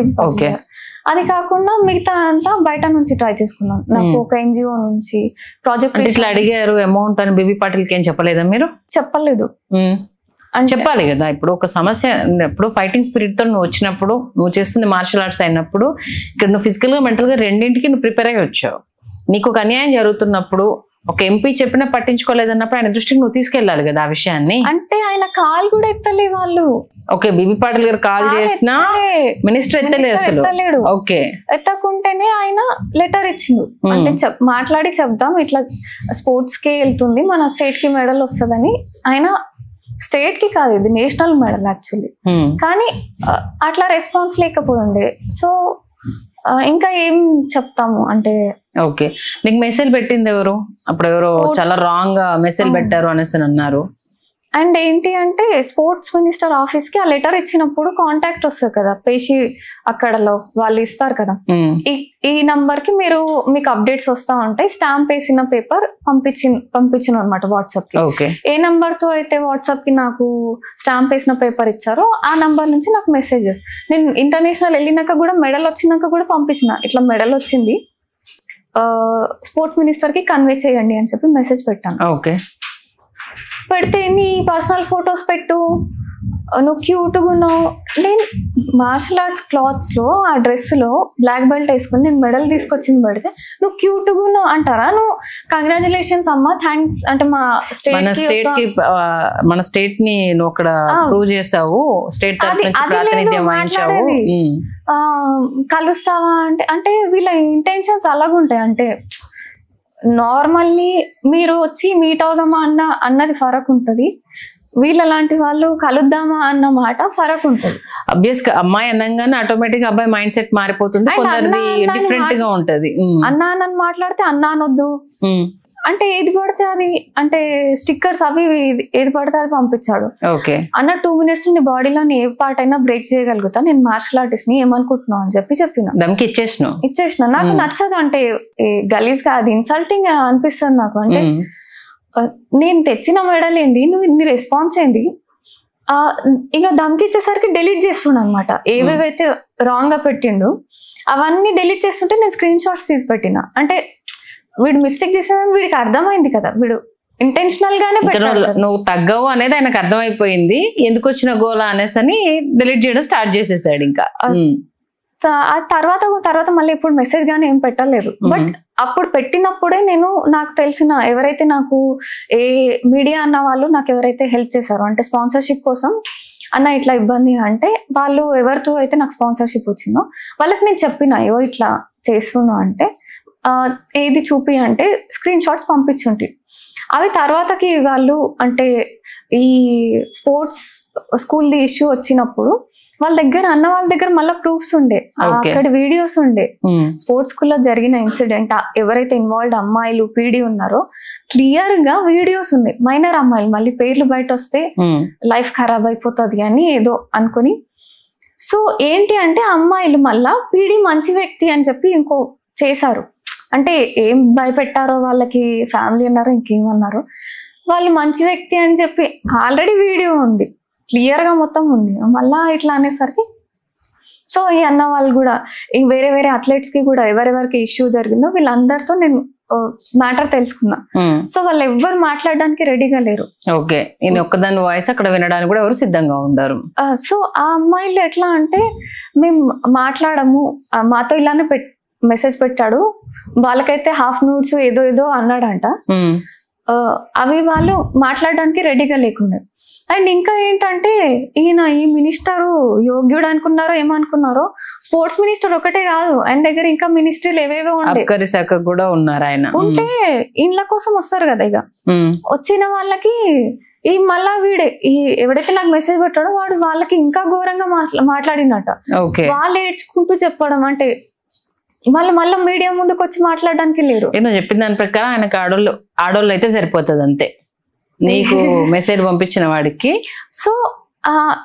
అది కాకుండా మిగతా అంతా బయట నుంచి ట్రై చేసుకున్నాను. నాకు ఒక NGO నుంచి ప్రాజెక్ట్ ఇట్లా అడిగారు అమౌంట్ అని వివి పాటిల్కి ఏం చెప్పలేదా మీరు? చెప్పలేదు. చెప్పాలి కదా. ఇప్పుడు ఒక సమస్య, ఇప్పుడు ఫైటింగ్ స్పిరిట్ తో నువ్వు వచ్చినప్పుడు, నువ్వు చేస్తుంది మార్షల్ ఆర్ట్స్ అయినప్పుడు, ఇక్కడ నువ్వు ఫిజికల్ గా మెంటల్ గా రెండింటికి నువ్వు ప్రిపేర్ అయ్యి వచ్చావు. నీకు ఒక అన్యాయం జరుగుతున్నప్పుడు ఒక ఎంపీ చెప్పినా పట్టించుకోలేదన్నప్పుడు ఆయన దృష్టికి నువ్వు తీసుకెళ్ళాలి కదా ఆ విషయాన్ని. అంటే ఆయన కాల్ కూడా ఎత్తలే వాళ్ళు. ఓకే, బిబి పాటిల్ గారు కాల్ చేసినా మినిస్టర్ ఎత్తలేదు అసలు. ఓకే, ఎత్తకుంటేనే ఆయన లెటర్ ఇచ్చిండు. అంటే మాట్లాడి చెప్దాం ఇట్లా స్పోర్ట్స్ కే వెళ్తుంది, మన స్టేట్ కి మెడల్ వస్తుందని. ఆయన స్టేట్ కి కాదు, ఇది నేషనల్ మెడల్ యాక్చువల్లీ. కానీ అట్లా రెస్పాన్స్ లేకపోయిండే. సో ఇంకా ఏం చెప్తాము అంటే. ఓకే, నీకు మెసేజ్ పెట్టింది ఎవరు? అప్పుడు ఎవరో చాలా రాంగ్ గా మెసేజ్ పెట్టారు అనేసి అన్నారు. అండ్ ఏంటి అంటే స్పోర్ట్స్ మినిస్టర్ ఆఫీస్ కి ఆ లెటర్ ఇచ్చినప్పుడు కాంటాక్ట్ వస్తుంది కదా, పేషి అక్కడలో వాళ్ళు ఇస్తారు కదా, ఈ నంబర్ కి మీకు అప్డేట్స్ వస్తా ఉంటాయి, స్టాంప్ వేసిన పేపర్ పంపించిన అనమాట వాట్సాప్ కి. ఏ నంబర్ తో అయితే వాట్సాప్ కి నాకు స్టాంప్ వేసిన పేపర్ ఇచ్చారో ఆ నంబర్ నుంచి నాకు మెసేజెస్. నేను ఇంటర్నేషనల్ వెళ్ళినాక కూడా, మెడల్ వచ్చినాక కూడా పంపించిన, ఇట్లా మెడల్ వచ్చింది స్పోర్ట్స్ మినిస్టర్ కి కన్వే చేయండి అని చెప్పి మెసేజ్ పెట్టాను. ఓకే, పెడితే నీ పర్సనల్ ఫొటోస్ పెట్టు, నువ్వు క్యూట్గా ఉన్నావు. నేను మార్షల్ ఆర్ట్స్ క్లాత్స్ లో ఆ డ్రెస్ లో బ్లాక్ బెల్ట్ వేసుకుని నేను మెడల్ తీసుకొచ్చింది పెడితే నువ్వు క్యూట్గా ఉన్నావు అంటారా? నువ్వు కంగ్రాచులేషన్స్ అమ్మా, థ్యాంక్స్ అంటే మా మన స్టేట్ ని నువ్వు అక్కడ ప్రూవ్ చేసావు, స్టేట్ ప్రాతినిధ్యం వహించావు, కలుస్తావా అంటే అంటే వీళ్ళ ఇంటెన్షన్స్ అలాగుంటాయి. అంటే నార్మల్లీ మీరు వచ్చి మీట్ అవుదామా అన్నది ఫరక్ ఉంటుంది, వీళ్ళ లాంటి వాళ్ళు కలుద్దామా అన్న మాట ఫరక్ ఉంటుంది. అబ్వియస్ గా అమ్మాయి అనగానే ఆటోమేటిక్ గా అబ్బాయి మైండ్ సెట్ మారిపోతుంది, కొందరిది డిఫరెంట్ గా ఉంటది. అన్నా నన్ను మాట్లాడితే అన్నా అనొద్దు అంటే ఏది పడితే అది, అంటే స్టిక్కర్స్ అవి ఏది పడితే అది పంపించాడు. అన్న 2 minutes నీ బాడీలోని ఏ పార్ట్ అయినా బ్రేక్ చేయగలుగుతా, నేను మార్షల్ ఆర్టిస్ట్ ని, ఏమనుకుంటున్నావు అని చెప్పిన ఇచ్చేసిన. నాకు నచ్చదు, అంటే గలీజ్ గా అది ఇన్సల్టింగ్ అనిపిస్తుంది నాకు. అంటే నేను తెచ్చిన మెడల్ ఏంది, నువ్వు నీ రెస్పాన్స్ ఏంది, ఇక దమ్కి ఇచ్చేసరికి డెలీట్ చేస్తుండ అనమాట. ఏవేవైతే రాంగ్ గా పెట్టిండు అవన్నీ డెలీట్ చేస్తుంటే నేను స్క్రీన్ షాట్స్ తీసి పెట్టిన. అంటే వీడు మిస్టేక్ చేసేదని వీడికి అర్థమైంది కదా, వీడు ఇంటెన్షనల్ గానే పెట్టాడు. నువ్వు తగ్గవు అనేది ఆయనకు అర్థమైపోయింది, ఎందుకు వచ్చిన గోలా అనేసి అని డిలీట్ చేయడం స్టార్ట్ చేసేసాడు. ఇంకా తర్వాత మళ్ళీ ఇప్పుడు మెసేజ్ గానీ ఏం పెట్టలేదు. బట్ అప్పుడు పెట్టినప్పుడే నేను నాకు తెలిసిన ఎవరైతే నాకు ఏ మీడియా అన్న వాళ్ళు నాకు ఎవరైతే హెల్ప్ చేశారో, అంటే స్పాన్సర్షిప్ కోసం అన్న ఇట్లా ఇబ్బంది అంటే వాళ్ళు ఎవరితో అయితే నాకు స్పాన్సర్షిప్ వచ్చిందో వాళ్ళకి నేను చెప్పిన, అయ్యో ఇట్లా చేస్తున్నా అంటే ఏది చూపి అంటే స్క్రీన్ షాట్స్ పంపించుంటి. అవి తర్వాతకి వాళ్ళు అంటే ఈ స్పోర్ట్స్ స్కూల్ది ఇష్యూ వచ్చినప్పుడు వాళ్ళ దగ్గర మళ్ళీ ప్రూఫ్స్ ఉండే, అక్కడ వీడియోస్ ఉండే. స్పోర్ట్స్ స్కూల్లో జరిగిన ఇన్సిడెంట్ ఎవరైతే ఇన్వాల్వ్డ్ అమ్మాయిలు పీడి ఉన్నారో క్లియర్ గా వీడియోస్ ఉన్నాయి. మైనర్ అమ్మాయిలు, మళ్ళీ పేర్లు బయట వస్తే లైఫ్ ఖరాబ్ అయిపోతుంది అని ఏదో అనుకుని. సో ఏంటి అంటే అమ్మాయిలు మళ్ళా పీడి మంచి వ్యక్తి అని చెప్పి ఇంకో చేశారు. అంటే ఏం భయపెట్టారో వాళ్ళకి ఫ్యామిలీ అన్నారో ఇంకేమన్నారో, వాళ్ళు మంచి వ్యక్తి అని చెప్పి ఆల్రెడీ వీడియో ఉంది, క్లియర్ గా మొత్తం ఉంది. మళ్ళా ఇట్లా అనేసరికి సో ఈ అన్న వాళ్ళు కూడా వేరే అథ్లెట్స్ కి కూడా ఎవరెవరికి ఇష్యూ జరిగిందో వీళ్ళందరితో నేను మ్యాటర్ తెలుసుకున్నా. సో వాళ్ళు ఎవ్వరు మాట్లాడడానికి రెడీగా లేరు. ఓకే, నేను ఒక్కదాని వాయిస్ అక్కడ వినడానికి కూడా ఎవరు సిద్ధంగా ఉండరు. సో ఆ అమ్మాయిలు ఎట్లా అంటే మేము మాట్లాడము, మాతో ఇలానే మెసేజ్ పెట్టాడు, వాళ్ళకైతే హాఫ్ నూడ్స్ ఏదో అన్నాడంట, అవి వాళ్ళు మాట్లాడడానికి రెడీగా లేకుండా. అండ్ ఇంకా ఏంటంటే ఈ మినిస్టరు యోగ్యుడు అనుకున్నారో ఏమనుకున్నారో, స్పోర్ట్స్ మినిస్టర్ ఒకటే కాదు ఆయన దగ్గర ఇంకా మినిస్ట్రీలు ఏవేవో ఉంటే ఇండ్ల కోసం వస్తారు కదా. ఇక వచ్చిన వాళ్ళకి ఈ మళ్ళా వీడే ఎవడైతే నాకు మెసేజ్ పెట్టాడో వాడు వాళ్ళకి ఇంకా ఘోరంగా మాట్లాడినట్ట. వాళ్ళు ఏడ్చుకుంటూ చెప్పడం, అంటే వాళ్ళు మళ్ళీ మీడియా ముందుకు వచ్చి మాట్లాడడానికి లేరు. నేను చెప్పిన దాని ప్రకారం ఆయనకు ఆడోళ్ళు అయితే సరిపోతుంది అంతే, నీకు మెసేజ్ పంపించిన వాడికి. సో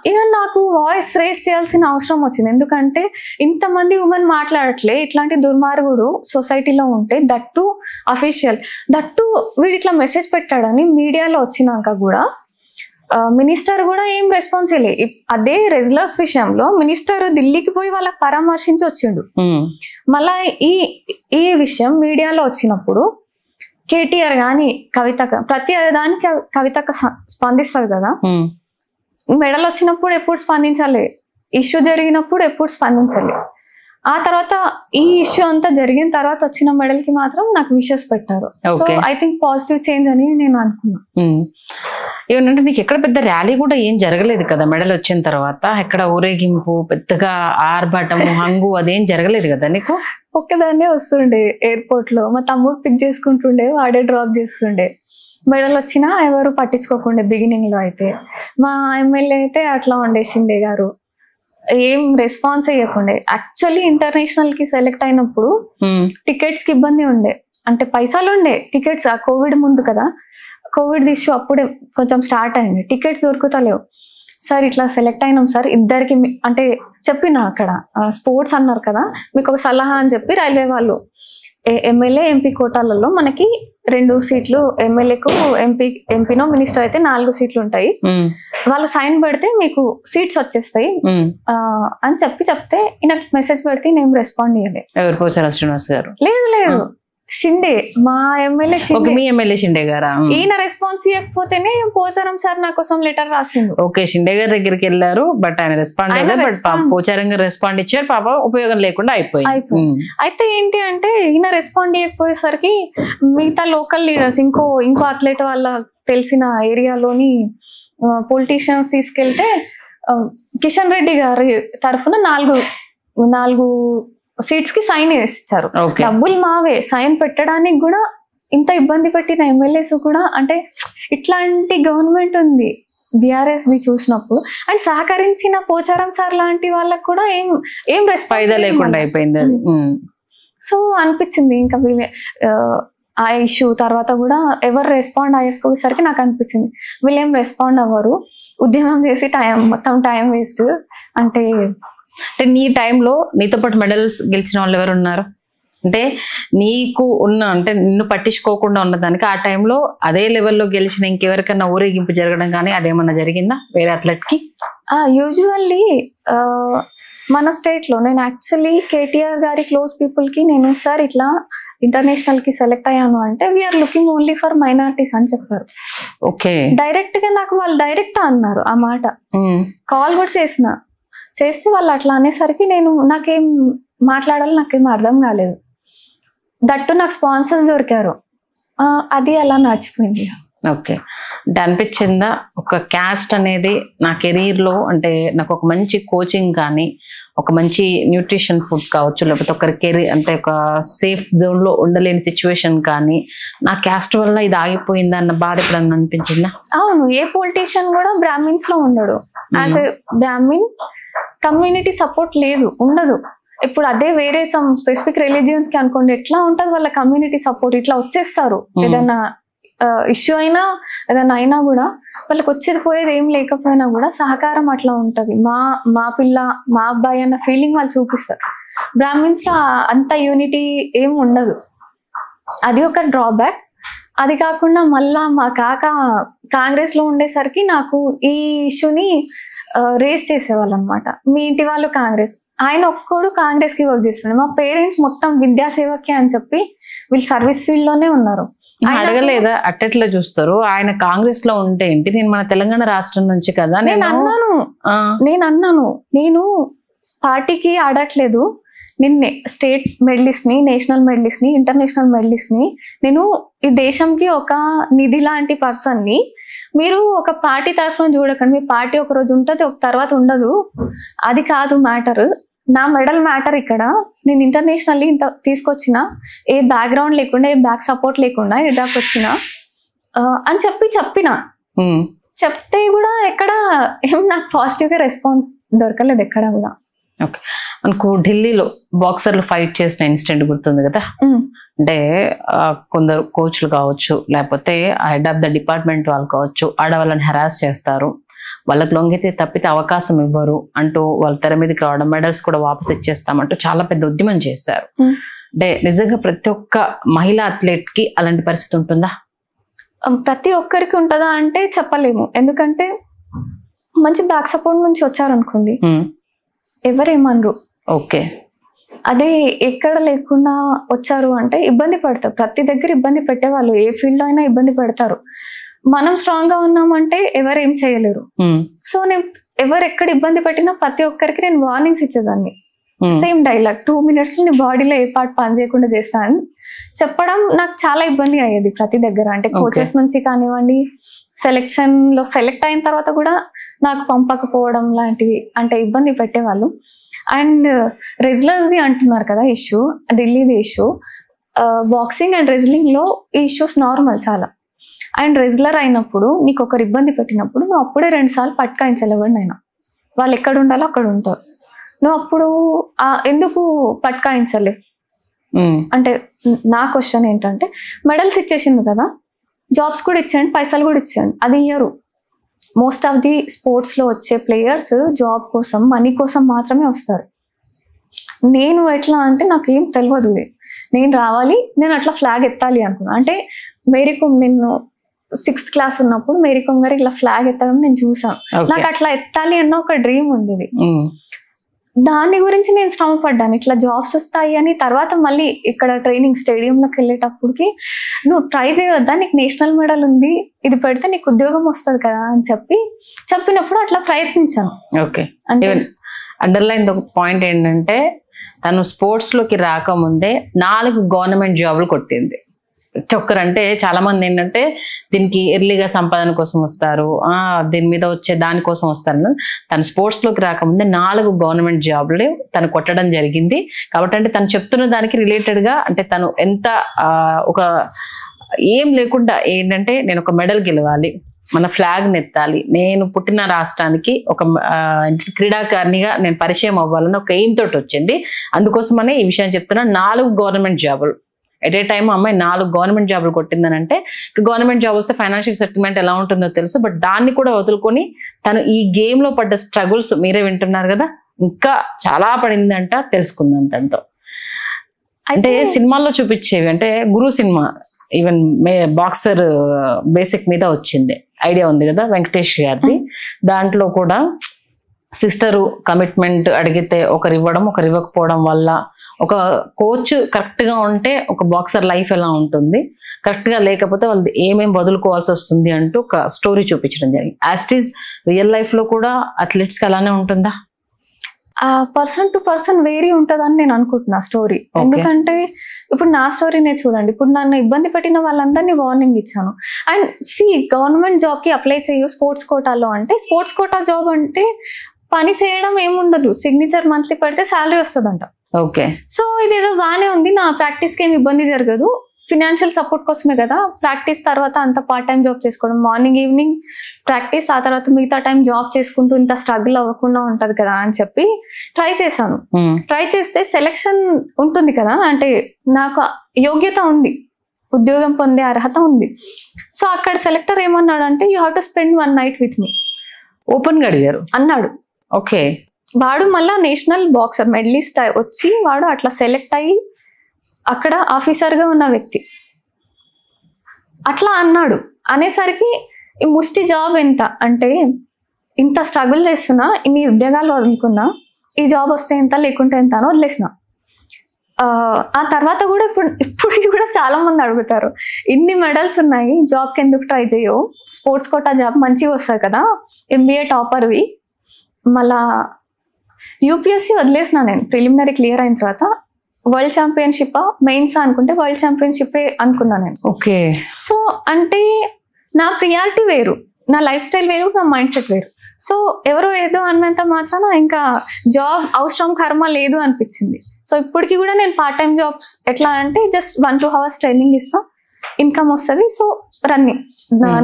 ఇక నాకు వాయిస్ రేస్ చేయాల్సిన అవసరం వచ్చింది, ఎందుకంటే ఇంతమంది ఉమెన్ మాట్లాడట్లే, ఇట్లాంటి దుర్మార్గుడు సొసైటీలో ఉంటే, దట్టు అఫీషియల్, దట్టు వీడు ఇట్లా మెసేజ్ పెట్టాడని మీడియాలో వచ్చినాక కూడా మినిస్టర్ కూడా ఏం రెస్పాన్స్ ఇవ్వలే. అదే రెజ్లర్స్ విషయంలో మినిస్టర్ ఢిల్లీకి పోయి వాళ్ళకి పరామర్శించి వచ్చిండు. మళ్ళా ఈ విషయం మీడియాలో వచ్చినప్పుడు కేటీఆర్ గాని కవితక ప్రతి దానికి కవితక స్పందిస్తుంది కదా. మెడల్ వచ్చినప్పుడు ఎప్పుడు స్పందించాలి, ఇష్యూ జరిగినప్పుడు ఎప్పుడు స్పందించాలి. ఆ తర్వాత ఈ ఇష్యూ అంతా జరిగిన తర్వాత వచ్చిన మెడల్ కి మాత్రం నాకు విషెస్ పెట్టారు. So I think positive change అని నేను అనుకున్నా. ఏమంటే నీకు ఎక్కడ పెద్ద ర్యాలీ కూడా ఏం జరగలేదు కదా మెడల్ వచ్చిన తర్వాత, ఎక్కడ ఊరేగింపు పెద్దగా ఆర్భాటము హంగు అదేం జరగలేదు కదా నీకు? ఒక్కదాన్నే వస్తుండే ఎయిర్పోర్ట్ లో, మా తమ్ముడు పిక్ చేసుకుంటుండే, వాడే డ్రాప్ చేస్తుండే. మెడల్ వచ్చినా ఎవరు పట్టించుకోకుండే బిగినింగ్ లో. అయితే మా ఎమ్మెల్యే అయితే అట్లా ఉండేసిండే గారు, ఏం రెస్పాన్స్ అయ్యకుండే. యాక్చువల్లీ ఇంటర్నేషనల్ కి సెలెక్ట్ అయినప్పుడు టికెట్స్ కి ఇబ్బంది ఉండే, అంటే పైసలు ఉండే టికెట్స్. ఆ కోవిడ్ ముందు కదా, కోవిడ్ ఇష్యూ అప్పుడే కొంచెం స్టార్ట్ అయింది, టికెట్స్ దొరుకుతలేవు. సార్ ఇట్లా సెలెక్ట్ అయినాం సార్, ఇద్దరికి అంటే చెప్పిన అక్కడ స్పోర్ట్స్ అన్నారు కదా, మీకు ఒక సలహా అని చెప్పి రైల్వే వాళ్ళు ఎమ్మెల్యే ఎంపీ కోటాలలో మనకి 2 సీట్లు, ఎమ్మెల్యేకు ఎంపీనో మినిస్టర్ అయితే 4 సీట్లు ఉంటాయి, వాళ్ళు సైన్ పెడితే మీకు సీట్స్ వచ్చేస్తాయి అని చెప్తే నాకు మెసేజ్ పెడితే నేను రెస్పాండ్ చేయలేదు. పోచారం శ్రీనివాస్ గారు లేదు షిండే మా ఎమ్మెల్యే షిండే. మీ ఎమ్మెల్యే షిండే గారా? ఈయన రెస్పాన్స్ ఇవ్వకపోతేనే పోచారం సార్ నా కోసం లెటర్ రాసిండు. ఓకే, షిండే గారి దగ్గరికి వెళ్ళారు, బట్ ఆయన రెస్పాండ్ అయ్యారు. బట్ పోచారం గారు రెస్పాండ్ ఇచ్చారు, పాప ఉపయోగం లేకుండా అయిపోయింది. అయితే ఏంటి అంటే ఈయన రెస్పాండ్ ఇవ్వకపోయేసరికి మిగతా లోకల్ లీడర్స్ ఇంకో అథ్లెట్ వాళ్ళ తెలిసిన ఏరియాలోని పొలిటీషియన్స్ తీసుకెళ్తే కిషన్ రెడ్డి గారి తరఫున 4 సీట్స్ కి సైన్ వేసిచ్చారు. డబ్బులు మావే, సైన్ పెట్టడానికి కూడా ఇంత ఇబ్బంది పెట్టిన ఎమ్మెల్యేస్ కూడా, అంటే ఇట్లాంటి గవర్నమెంట్ ఉంది బీఆర్ఎస్ ది చూసినప్పుడు. అండ్ సహకరించిన పోచారం సార్ లాంటి వాళ్ళకి కూడా ఏం రెస్పాన్స్ లేకుండా అయిపోయింది. సో అనిపించింది ఇంకా ఆ ఇష్యూ తర్వాత కూడా ఎవరు రెస్పాండ్ అయ్యేసరికి నాకు అనిపించింది వీళ్ళేం రెస్పాండ్ అవ్వరు, ఉద్యమం చేసి మొత్తం టైం వేస్ట్. అంటే నీ టైంలో నీతో పాటు మెడల్స్ గెలిచిన వాళ్ళు ఎవరు ఉన్నారు? అంటే నీకు అంటే నిన్ను పట్టించుకోకుండా ఉన్నదానికి ఆ టైంలో అదే లెవెల్లో గెలిచిన ఇంకెవరికన్నా ఊరేగింపు జరగడం కానీ అదేమన్నా జరిగిందా వేరే అథ్లెట్ కి? యూజువల్లీ మన స్టేట్ లో నేను యాక్చువల్లీ కేటీఆర్ గారి క్లోజ్ పీపుల్ కి నేను సార్ ఇట్లా ఇంటర్నేషనల్ కి సెలెక్ట్ అయ్యాను అంటే we are looking only for minorities అని చెప్పారు. ఓకే, డైరెక్ట్ గా నాకు వాళ్ళు డైరెక్ట్ అన్నారు ఆ మాట. కాల్ కూడా చేస్తే వాళ్ళు అట్లా అనేసరికి నాకేం మాట్లాడాలి నాకేం అర్థం కాలేదు. దట్టు నాకు స్పాన్సర్స్ దొరికారు, అది అలా నడిచిపోయింది. ఓకే, అంటే అనిపించిందా ఒక క్యాస్ట్ అనేది నా కెరీర్లో, అంటే నాకు ఒక మంచి కోచింగ్ కానీ ఒక మంచి న్యూట్రిషన్ ఫుడ్ కావచ్చు, లేకపోతే ఒకరి కెరీర్ అంటే ఒక సేఫ్ జోన్లో ఉండలేని సిచ్యువేషన్ కానీ నా క్యాస్ట్ వల్ల ఇది ఆగిపోయిందా అన్న బాధ ఎప్పుడన్నా అనిపించిందా? అవును, ఏ పొలిటీషియన్ కూడా బ్రాహ్మిన్స్ లో ఉండడు. As a Brahmin community support ఉండదు. ఇప్పుడు అదే వేరే సమ్ స్పెసిఫిక్ రిలీజియన్స్ కి అనుకోండి ఎట్లా ఉంటది వాళ్ళ కమ్యూనిటీ సపోర్ట్, ఇట్లా వచ్చేస్తారు. ఏదైనా ఇష్యూ అయినా ఏదైనా అయినా కూడా వాళ్ళకి వచ్చేది పోయేది ఏం లేకపోయినా కూడా సహకారం అట్లా ఉంటది. మా పిల్ల మా అబ్బాయి అన్న ఫీలింగ్ వాళ్ళు చూపిస్తారు. బ్రాహ్మిన్స్ లో అంత యూనిటీ ఏం ఉండదు, అది ఒక డ్రాబ్యాక్. అది కాకుండా మళ్ళా మా కాక కాంగ్రెస్ లో ఉండేసరికి నాకు ఈ ఇష్యూని రేస్ చేసేవాళ్ళు అనమాట. మీ ఇంటి వాళ్ళు కాంగ్రెస్, ఆయన ఒక్కడు కాంగ్రెస్ కి వర్క్ చేస్తుండే. మా పేరెంట్స్ మొత్తం విద్యాసేవకి అని చెప్పి వీళ్ళు సర్వీస్ ఫీల్డ్ లోనే ఉన్నారు. అడగలేదా అట్టెట్లా చూస్తారు? ఆయన కాంగ్రెస్ లో ఉంటే ఏంటి, నేను మన తెలంగాణ రాష్ట్రం నుంచి కదా. నేను అన్నాను నేను పార్టీకి ఆడట్లేదు, నేను స్టేట్ మెడలిస్ట్ ని, నేషనల్ మెడలిస్ట్ ని, ఇంటర్నేషనల్ మెడలిస్ట్ ని. నేను ఈ దేశంకి ఒక నిధి లాంటి పర్సన్ ని. మీరు ఒక పార్టీ తరఫున చూడకండి, మీ పార్టీ ఒక రోజు ఉంటుంది ఒక తర్వాత ఉండదు, అది కాదు మ్యాటర్. నా మెడల్ మ్యాటర్ ఇక్కడ. నేను ఇంటర్నేషనల్లీ ఇంత తీసుకొచ్చిన, ఏ బ్యాక్గ్రౌండ్ లేకుండా ఏ బ్యాక్ సపోర్ట్ లేకుండా ఇడాకి వచ్చిన అని చెప్పిన. చెప్తే కూడా ఎక్కడ ఏం నాకు పాజిటివ్ గా రెస్పాన్స్ దొరకలేదు ఎక్కడ కూడా. ఓకే, మనకు ఢిల్లీలో బాక్సర్లు ఫైట్ చేసిన ఇన్సిడెంట్ గుర్తుంది కదా. అంటే కొందరు కోచ్లు కావచ్చు, లేకపోతే హెడ్ ఆఫ్ ద డిపార్ట్మెంట్ వాళ్ళు కావచ్చు, ఆడవాళ్ళని హెరాస్ చేస్తారు, వాళ్ళకి లొంగితే తప్పితే అవకాశం ఇవ్వరు అంటూ వాళ్ళు తెర మీదకి రావడం, మెడల్స్ కూడా వాపస్ ఇచ్చేస్తామంటూ చాలా పెద్ద ఉద్యమం చేశారు. అంటే నిజంగా ప్రతి ఒక్క మహిళా అథ్లెట్ కి అలాంటి పరిస్థితి ఉంటుందా? ప్రతి ఒక్కరికి ఉంటుందా అంటే చెప్పలేము. ఎందుకంటే మంచి బ్యాక్ సపోర్ట్ నుంచి వచ్చారనుకోండి ఎవరేమనరు. ఓకే, అదే ఎక్కడ లేకుండా వచ్చారు అంటే ఇబ్బంది పడతారు. ప్రతి దగ్గర ఇబ్బంది పెట్టేవాళ్ళు ఏ ఫీల్డ్ లో అయినా ఇబ్బంది పెడతారు. మనం స్ట్రాంగ్ గా ఉన్నామంటే ఎవరేం చేయలేరు. సో నేను ఎవరు ఎక్కడ ఇబ్బంది పెట్టినా ప్రతి ఒక్కరికి నేను వార్నింగ్స్ ఇచ్చేదాన్ని. సేమ్ డైలాగ్, 2 minutes నీ బాడీలో ఏ పార్ట్ పని చేయకుండా చేస్తాను చెప్పడం నాకు చాలా ఇబ్బంది అయ్యేది ప్రతి దగ్గర. అంటే కోచెస్ నుంచి కానివ్వండి, సెలెక్షన్ లో సెలెక్ట్ అయిన తర్వాత కూడా నాకు పంపకపోవడం లాంటివి అంటే ఇబ్బంది పెట్టేవాళ్ళు. అండ్ రెజ్లర్స్ ది అంటున్నారు కదా ఇష్యూ, ఢిల్లీది ఇష్యూ. బాక్సింగ్ అండ్ రెజ్లింగ్ లో ఈ ఇష్యూస్ నార్మల్ చాలా. అండ్ రెజ్లర్ అయినప్పుడు నీకు ఒకరు ఇబ్బంది పెట్టినప్పుడు నువ్వు అప్పుడే 2 సార్లు పట్కాయించలేవండి. అయినా వాళ్ళు ఎక్కడ ఉండాలో అక్కడ ఉంటారు. నువ్వు అప్పుడు ఎందుకు పట్కాయించలే అంటే నా క్వశ్చన్ ఏంటంటే, మెడల్స్ ఇచ్చేసింది కదా, జాబ్స్ కూడా ఇచ్చేయండి, పైసలు కూడా ఇచ్చేయండి. అది ఇయ్యరు. మోస్ట్ ఆఫ్ ది స్పోర్ట్స్ లో వచ్చే ప్లేయర్స్ జాబ్ కోసం, మనీ కోసం మాత్రమే వస్తారు. నేను ఎట్లా అంటే నాకు ఏం తెలియదు, నేను రావాలి, నేను అట్లా ఫ్లాగ్ ఎత్తాలి అనుకున్నా. అంటే మేరీకోమ్, నేను 6th క్లాస్ ఉన్నప్పుడు మేరీకోమ్ గారు ఇట్లా ఫ్లాగ్ ఎత్తడం నేను చూసాను. నాకు అట్లా ఎత్తాలి అన్న ఒక డ్రీమ్ ఉండేది. దాని గురించి నేను శ్రమ పడ్డాను, ఇట్లా జాబ్స్ వస్తాయి అని. తర్వాత మళ్ళీ ఇక్కడ ట్రైనింగ్ స్టేడియంలోకి వెళ్ళేటప్పటికి నువ్వు ట్రై చేయవద్దా, నీకు నేషనల్ మెడల్ ఉంది, ఇది పెడితే నీకు ఉద్యోగం వస్తుంది కదా అని చెప్పినప్పుడు అట్లా ప్రయత్నించాను. ఓకే, అంటే అండర్లైన్ ఒక పాయింట్ ఏంటంటే తను స్పోర్ట్స్ లోకి రాకముందే 4 గవర్నమెంట్ జాబులు కొట్టింది. ఒక్కరంటే చాలా మంది ఏంటంటే దీనికి ఎర్లీగా సంపాదన కోసం వస్తారు, దీని మీద వచ్చే దానికోసం వస్తారు. తను స్పోర్ట్స్ లోకి రాకముందే 4 గవర్నమెంట్ జాబులు తను కొట్టడం జరిగింది. కాబట్టి అంటే తను చెప్తున్న దానికి రిలేటెడ్ గా అంటే తను ఎంత ఒక ఏం లేకుండా ఏంటంటే నేను ఒక మెడల్ గెలవాలి, మన ఫ్లాగ్ నెత్తాలి, నేను పుట్టిన రాష్ట్రానికి ఒక క్రీడాకారిణిగా నేను పరిచయం అవ్వాలని ఒక ఎయిమ్ తోటి వచ్చింది. అందుకోసమనే ఈ విషయం చెప్తున్నా. 4 గవర్నమెంట్ జాబులు ఎట్ ఏ టైమ్ అమ్మాయి 4 గవర్నమెంట్ జాబులు కొట్టిందని అంటే గవర్నమెంట్ జాబ్ వస్తే ఫైనాన్షియల్ సెటిల్మెంట్ ఎలా ఉంటుందో తెలుసు. బట్ దాన్ని కూడా వదులుకొని తను ఈ గేమ్ లో పడ్డ స్ట్రగుల్స్ మీరే వింటున్నారు కదా, ఇంకా చాలా పడిందంట. తెలుసుకుందాం తనతో. అంటే సినిమాల్లో చూపించేవి అంటే గురు సినిమా ఈవెన్ బాక్సర్ బేసిక్ మీద వచ్చింది, ఐడియా ఉంది కదా వెంకటేష్ గారిది. దాంట్లో కూడా సిస్టరు కమిట్మెంట్ అడిగితే ఒకరు ఇవ్వడం ఒకరు ఇవ్వకపోవడం వల్ల ఒక కోచ్ కరెక్ట్ గా ఉంటే ఒక బాక్సర్ లైఫ్ ఎలా ఉంటుంది, కరెక్ట్ గా లేకపోతే వాళ్ళు ఏమేమి వదులుకోవాల్సి వస్తుంది అంటూ ఒక స్టోరీ చూపించడం జరిగింది. As it is real life లో కూడా అథ్లెట్స్ కి అలానే ఉంటుందా? పర్సన్ టు పర్సన్ వేరీ ఉంటుందని నేను అనుకుంటున్నా స్టోరీ. ఎందుకంటే ఇప్పుడు నా స్టోరీనే చూడండి, ఇప్పుడు నన్ను ఇబ్బంది పెట్టిన వాళ్ళందరినీ వార్నింగ్ ఇచ్చాను. అండ్ గవర్నమెంట్ జాబ్ కి అప్లై చేయు స్పోర్ట్స్ కోటాలో అంటే, స్పోర్ట్స్ కోటా జాబ్ అంటే పని చేయడం ఏముండదు, సిగ్నేచర్ మంత్లీ పెడితే శాలరీ వస్తుందంట. ఓకే, సో ఇదేదో బాగానే ఉంది, నా ప్రాక్టీస్కి ఏమి ఇబ్బంది జరగదు, ఫినాన్షియల్ సపోర్ట్ కోసమే కదా, ప్రాక్టీస్ తర్వాత అంత పార్ట్ టైం జాబ్ చేసుకోవడం, మార్నింగ్ ఈవినింగ్ ప్రాక్టీస్, ఆ తర్వాత మిగతా టైం జాబ్ చేసుకుంటూ ఇంత స్ట్రగుల్ అవ్వకుండా ఉంటది కదా అని చెప్పి ట్రై చేశాను. ట్రై చేస్తే సెలెక్షన్ ఉంటుంది కదా, అంటే నాకు యోగ్యత ఉంది, ఉద్యోగం పొందే అర్హత ఉంది. సో అక్కడ సెలెక్టర్ ఏమన్నాడు అంటే, you have to spend 1 night with me. Open గా అడిగారు అన్నాడు. ఓకే, వాడు మళ్ళా నేషనల్ బాక్సర్ మెడలిస్ట్ వచ్చి వాడు అట్లా సెలెక్ట్ అయ్యి అక్కడ ఆఫీసర్గా ఉన్న వ్యక్తి అట్లా అన్నాడు. అనేసరికి ఈ ముష్టి జాబ్ ఎంత అంటే, ఇంత స్ట్రగుల్ చేస్తున్నా, ఇన్ని ఉద్యోగాలు వదులుకున్నా, ఈ జాబ్ వస్తే ఎంత లేకుంటే ఎంత అని వదిలేసిన. ఆ తర్వాత కూడా ఇప్పుడు కూడా చాలా మంది అడుగుతారు, ఇన్ని మెడల్స్ ఉన్నాయి, జాబ్కి ఎందుకు ట్రై చేయవు, స్పోర్ట్స్ కోటా జాబ్ మంచిగా వస్తుంది కదా, MBA టాపర్వి. మళ్ళా యూపీఎస్సీ వదిలేసిన నేను, ప్రిలిమినరీ క్లియర్ అయిన తర్వాత వరల్డ్ ఛాంపియన్షిప్ మెయిన్స్ అనుకుంటే వరల్డ్ ఛాంపియన్షిప్ అనుకున్నా నేను. ఓకే, సో అంటే నా ప్రియారిటీ వేరు, నా లైఫ్ స్టైల్ వేరు, నా మైండ్ సెట్ వేరు. సో ఎవరో ఏదో అన్నంత మాత్రాన ఇంకా జాబ్ అవసరం కర్మ లేదు అనిపించింది. సో ఇప్పటికి కూడా నేను పార్ట్ టైం జాబ్స్ ఎట్లా అంటే జస్ట్ 1-2 hours ట్రైనింగ్ ఇస్తా, ఇన్కమ్ వస్తుంది. సో రన్నింగ్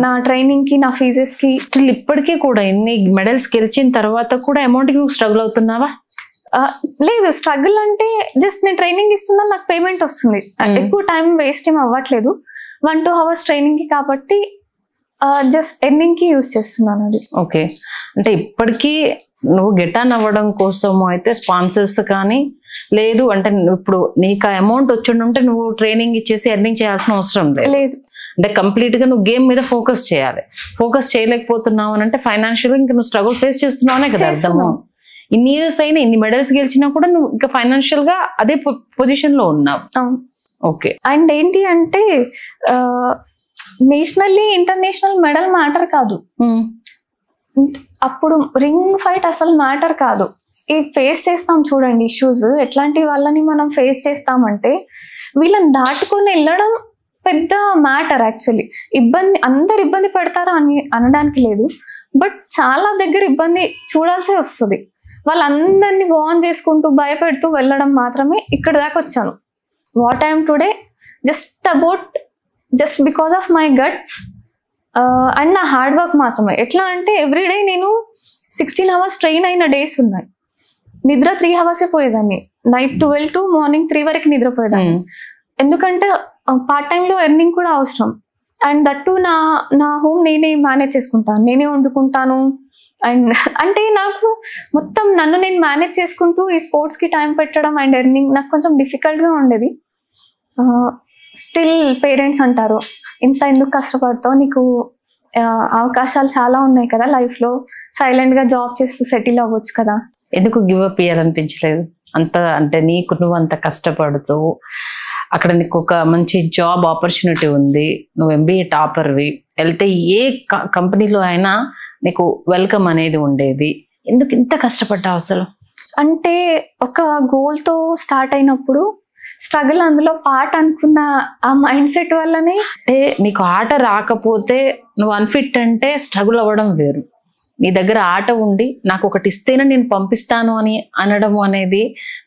నా ట్రైనింగ్ కి, నా ఫీజెస్ కి. స్టిల్ ఇప్పటికీ కూడా ఇన్ని మెడల్స్ గెలిచిన తర్వాత కూడా అమౌంట్ కి నువ్వు స్ట్రగుల్ అవుతున్నావా? లేదు, స్ట్రగుల్ అంటే జస్ట్ నేను ట్రైనింగ్ ఇస్తున్నా, నాకు పేమెంట్ వస్తుంది, ఎక్కువ టైం వేస్ట్ ఏం అవ్వట్లేదు. 1-2 hours ట్రైనింగ్ కి కాబట్టి జస్ట్ ఎర్నింగ్ కి యూజ్ చేస్తున్నాను అది. ఓకే, అంటే ఇప్పటికీ నువ్వు గెట్ ఆన్ అవ్వడం కోసము అయితే స్పాన్సర్స్ కానీ లేదు అంటే ఇప్పుడు నీకు ఆ అమౌంట్ వచ్చిండుంటే నువ్వు ట్రైనింగ్ ఇచ్చేసి ఎర్నింగ్ చేయాల్సిన అవసరం లేదు. అంటే కంప్లీట్ గా నువ్వు గేమ్ మీద ఫోకస్ చేయాలి. ఫోకస్ చేయలేకపోతున్నావు అని అంటే ఫైనాన్షియల్ ఇంకా నువ్వు స్ట్రగుల్ ఫేస్ చేస్తున్నావునే కదా అర్థము. ఇన్ని ఇయర్స్ అయినా ఇన్ని మెడల్స్ గెలిచినా కూడా నువ్వు ఇంకా ఫైనాన్షియల్ గా అదే పొజిషన్ లో ఉన్నావు. ఓకే, అండ్ ఏంటి అంటే నేషనల్లీ ఇంటర్నేషనల్ మెడల్ మ్యాటర్ కాదు, అప్పుడు రింగ్ ఫైట్ అసలు మ్యాటర్ కాదు. ఈ ఫేస్ చేస్తాం చూడండి ఇష్యూస్, ఎట్లాంటి వాళ్ళని మనం ఫేస్ చేస్తామంటే వీళ్ళని దాటుకొని వెళ్ళడం పెద్ద మ్యాటర్. యాక్చువల్లీ అందరు ఇబ్బంది పడతారు అని అనడానికి లేదు, బట్ చాలా దగ్గర ఇబ్బంది చూడాల్సి వస్తుంది. వాళ్ళందరినీ వార్న్ చేసుకుంటూ భయపెడుతూ వెళ్ళడం మాత్రమే ఇక్కడ దాకా వచ్చాను. What I'm today just because of my guts and నా హార్డ్ వర్క్ మాత్రమే. ఎట్లా అంటే ఎవ్రీడే నేను 16 hours ట్రైన్ అయిన డేస్ ఉన్నాయి. నిద్ర 3 hours పోయేదాన్ని, నైట్ 12 to మార్నింగ్ 3 వరకు నిద్రపోయేదాన్ని. ఎందుకంటే పార్ట్ టైంలో ఎర్నింగ్ కూడా అవసరం. అండ్ దట్టు నా హోమ్ నేనే మేనేజ్ చేసుకుంటాను, నేనే వండుకుంటాను. అండ్ అంటే నాకు మొత్తం నన్ను నేను మేనేజ్ చేసుకుంటూ ఈ స్పోర్ట్స్కి టైం పెట్టడం అండ్ ఎర్నింగ్ నాకు కొంచెం డిఫికల్ట్గా ఉండేది. స్టిల్ పేరెంట్స్ అంటారు, ఇంత ఎందుకు కష్టపడతావు, నీకు అవకాశాలు చాలా ఉన్నాయి కదా లైఫ్లో, సైలెంట్గా జాబ్ చేస్తూ సెటిల్ అవ్వచ్చు కదా. ఎందుకు గివ్ అప్ చేయాలనిపించలేదు? అంత అంటే నీకు నువ్వు అంత కష్టపడుతూ అక్కడ నీకు ఒక మంచి జాబ్ ఆపర్చునిటీ ఉంది, నువ్వు ఎంబీఏ టాపర్వి, వెళ్తే ఏ కంపెనీలో అయినా నీకు వెల్కమ్ అనేది ఉండేది, ఎందుకు ఇంత కష్టపడ్డావు అసలు? అంటే ఒక గోల్తో స్టార్ట్ అయినప్పుడు స్ట్రగుల్ అందులో పార్ట్ అనుకున్న ఆ మైండ్ సెట్ వల్లనే. అంటే నీకు ఆట రాకపోతే నువ్వు అన్ఫిట్ అంటే స్ట్రగుల్ అవ్వడం వేరు, నీ దగ్గర ఆట ఉండి నాకు ఒకటి ఇస్తేనే నేను పంపిస్తాను అని అనడం అనేది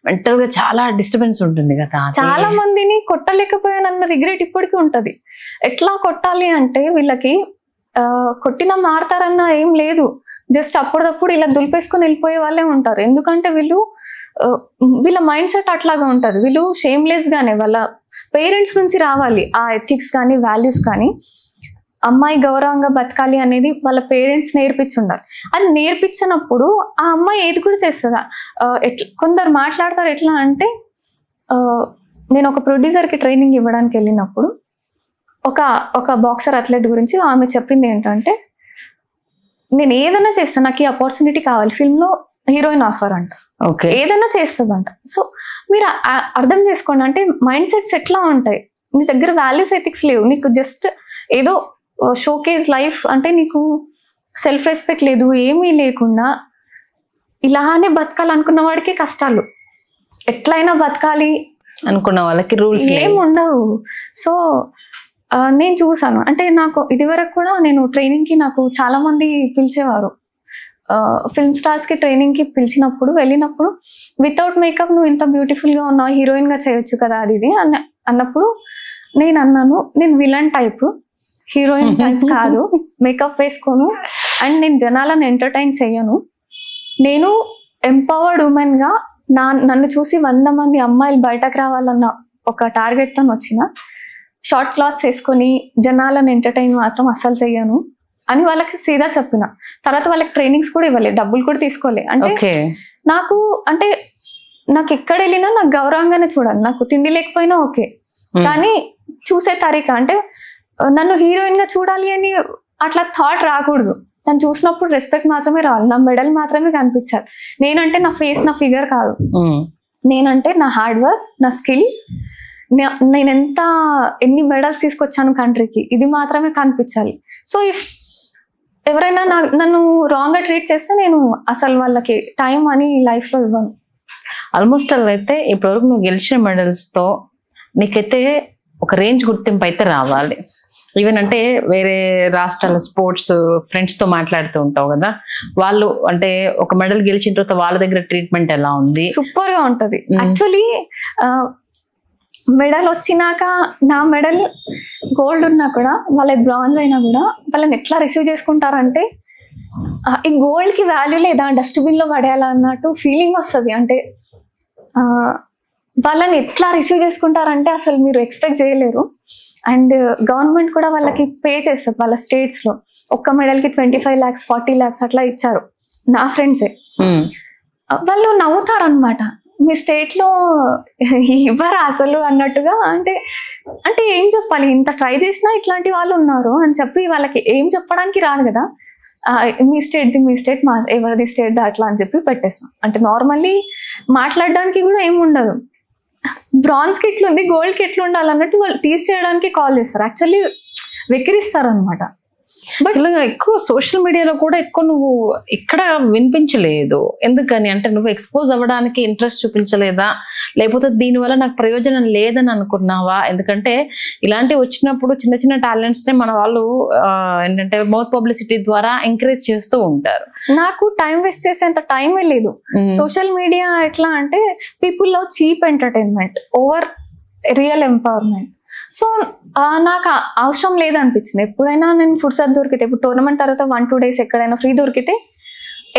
మెంటల్ గా చాలా డిస్టర్బెన్స్ ఉంటుంది కదా. చాలా మందిని కొట్టలేకపోయానన్న రిగ్రెట్ ఇప్పటికీ ఉంటది. ఎట్లా కొట్టాలి అంటే వీళ్ళకి కొట్టినా మారతారన్న ఏం లేదు, జస్ట్ అప్పుడప్పుడు ఇలా దులిపేసుకొని వెళ్ళిపోయే వాళ్ళే ఉంటారు. ఎందుకంటే వీళ్ళ మైండ్ సెట్ అట్లాగా ఉంటుంది. వీళ్ళు షేమ్లెస్ గానే వాళ్ళ పేరెంట్స్ నుంచి రావాలి ఆ ఎథిక్స్ కానీ వాల్యూస్ కానీ. అమ్మాయి గౌరవంగా బతకాలి అనేది వాళ్ళ పేరెంట్స్ నేర్పించి ఉండాలి. అది నేర్పించినప్పుడు ఆ అమ్మాయి ఏది కూడా చేస్తుందా. కొందరు మాట్లాడతారు ఎట్లా అంటే, నేను ఒక ప్రొడ్యూసర్కి ట్రైనింగ్ ఇవ్వడానికి వెళ్ళినప్పుడు ఒక బాక్సర్ అథ్లెట్ గురించి ఆమె చెప్పింది ఏంటంటే, నేను ఏదైనా చేస్తాను, నాకు ఈ ఆపర్చునిటీ కావాలి, ఫిల్మ్లో హీరోయిన్ ఆఫర్ అంట, ఏదైనా చేస్తుందంట. సో మీరు అర్థం చేసుకోండి, అంటే మైండ్ సెట్స్ ఎట్లా ఉంటాయి. నీ దగ్గర వాల్యూస్ ఎథిక్స్ లేవు, నీకు జస్ట్ ఏదో షోకేజ్ లైఫ్ అంటే నీకు సెల్ఫ్ రెస్పెక్ట్ లేదు, ఏమీ లేకుండా ఇలానే బతకాలనుకున్న వాడికే కష్టాలు. ఎట్లయినా బతకాలి అనుకున్న వాళ్ళకి రూల్స్ ఏమి ఉండవు. సో నేను చూసాను, అంటే నాకు ఇదివరకు కూడా నేను ట్రైనింగ్కి నాకు చాలా మంది పిలిచేవారు. ఫిల్మ్ స్టార్స్కి ట్రైనింగ్కి పిలిచినప్పుడు వెళ్ళినప్పుడు వితౌట్ మేకప్ నువ్వు ఇంత బ్యూటిఫుల్గా ఉన్నావు, హీరోయిన్గా చేయొచ్చు కదా అది ఇది అన్నప్పుడు నేను అన్నాను, నేను విలన్ టైప్, హీరోయిన్ టైప్ కాదు, మేకప్ వేసుకోను, అండ్ నేను జనాలను ఎంటర్టైన్ చెయ్యను. నేను ఎంపవర్డ్ ఉమెన్గా నన్ను చూసి 100 మంది అమ్మాయిలు బయటకు రావాలన్న ఒక టార్గెట్తో వచ్చిన, షార్ట్ క్లాత్స్ వేసుకొని జనాలను ఎంటర్టైన్ మాత్రం అస్సలు చెయ్యను అని వాళ్ళకి సీదా చెప్పిన. తర్వాత వాళ్ళకి ట్రైనింగ్స్ కూడా ఇవ్వలే, డబ్బులు కూడా తీసుకోలే. అంటే నాకు ఎక్కడ వెళ్ళినా నాకు గౌరవంగానే చూడాలి, నాకు తిండి లేకపోయినా ఓకే, కానీ చూసే తరీకా అంటే నన్ను హీరోయిన్ గా చూడాలి అని అట్లా థాట్ రాకూడదు. నన్ను చూసినప్పుడు రెస్పెక్ట్ మాత్రమే రావాలి, నా మెడల్ మాత్రమే కనిపించాలి. నేనంటే నా ఫేస్, నా ఫిగర్ కాదు, నేనంటే నా హార్డ్ వర్క్, నా స్కిల్, నేను ఎన్ని మెడల్స్ తీసుకొచ్చాను కంట్రీకి, ఇది మాత్రమే కనిపించాలి. సో ఇఫ్ ఎవరైనా నన్ను రాంగ్గా ట్రీట్ చేస్తే నేను అసలు వాళ్ళకి టైం అని లైఫ్లో ఇవ్వను. ఆల్మోస్ట్ అలా అయితే ఇప్పటివరకు నువ్వు గెలిచిన మెడల్స్తో నీకైతే ఒక రేంజ్ గుర్తింపు అయితే రావాలి. ఈవెన్ అంటే వేరే రాష్ట్రాల స్పోర్ట్స్ ఫ్రెండ్స్తో మాట్లాడుతూ ఉంటావు కదా, వాళ్ళు అంటే ఒక మెడల్ గెలిచిన తర్వాత వాళ్ళ దగ్గర ట్రీట్మెంట్ ఎలా ఉంది? సూపర్గా ఉంటుంది. యాక్చువల్లీ మెడల్ వచ్చినాక నా మెడల్ గోల్డ్ ఉన్నా కూడా, వాళ్ళ బ్రాంజ్ అయినా కూడా వాళ్ళని ఎట్లా రిసీవ్ చేసుకుంటారంటే, ఈ గోల్డ్కి వాల్యూ లేదా, డస్ట్బిన్లో పడేయాలా అన్నట్టు ఫీలింగ్ వస్తుంది. అంటే వాళ్ళని ఎట్లా రిసీవ్ చేసుకుంటారంటే అసలు మీరు ఎక్స్పెక్ట్ చేయలేరు. అండ్ గవర్నమెంట్ కూడా వాళ్ళకి పే చేస్తుంది, వాళ్ళ స్టేట్స్లో ఒక్క మెడల్కి 25 lakhs 40 lakhs అట్లా ఇచ్చారు నా ఫ్రెండ్సే. వాళ్ళు నవ్వుతారనమాట, మీ స్టేట్లో ఇవ్వరా అసలు అన్నట్టుగా. అంటే ఏం చెప్పాలి, ఇంత ట్రై చేసినా ఇట్లాంటి వాళ్ళు ఉన్నారు అని చెప్పి వాళ్ళకి ఏం చెప్పడానికి రాదు కదా. మీ స్టేట్ ఎవరిది స్టేట్ అట్లా అని చెప్పి పెట్టేస్తాం. అంటే నార్మల్లీ మాట్లాడడానికి కూడా ఏమి ఉండదు. బ్రాంజ్కి ఎట్లుంది, గోల్డ్కి ఎట్లా ఉండాలి అన్నట్టు వాళ్ళు టీస్ చేయడానికి కాల్ చేస్తారు, యాక్చువల్లీ వెక్కిరిస్తారు అనమాట. బట్ ఇలా ఎక్కువ సోషల్ మీడియాలో కూడా ఎక్కువ నువ్వు ఇక్కడ వినిపించలేదు, ఎందుకని అంటే నువ్వు ఎక్స్పోజ్ అవ్వడానికి ఇంట్రెస్ట్ చూపించలేదా, లేకపోతే దీనివల్ల నాకు ప్రయోజనం లేదని అనుకున్నావా? ఎందుకంటే ఇలాంటివి వచ్చినప్పుడు చిన్న చిన్న టాలెంట్స్ ని మన వాళ్ళు ఏంటంటే మౌత్ పబ్లిసిటీ ద్వారా ఎంకరేజ్ చేస్తూ ఉంటారు. నాకు టైం వేస్ట్ చేసేంత టైమే లేదు. సోషల్ మీడియా ఎట్లా అంటే people love cheap entertainment over real empowerment. So నాకు అవసరం లేదనిపించింది. ఎప్పుడైనా నేను ఫుర్సత్ దొరికితే, ఇప్పుడు టోర్నమెంట్ తర్వాత 1-2 days ఎక్కడైనా ఫ్రీ దొరికితే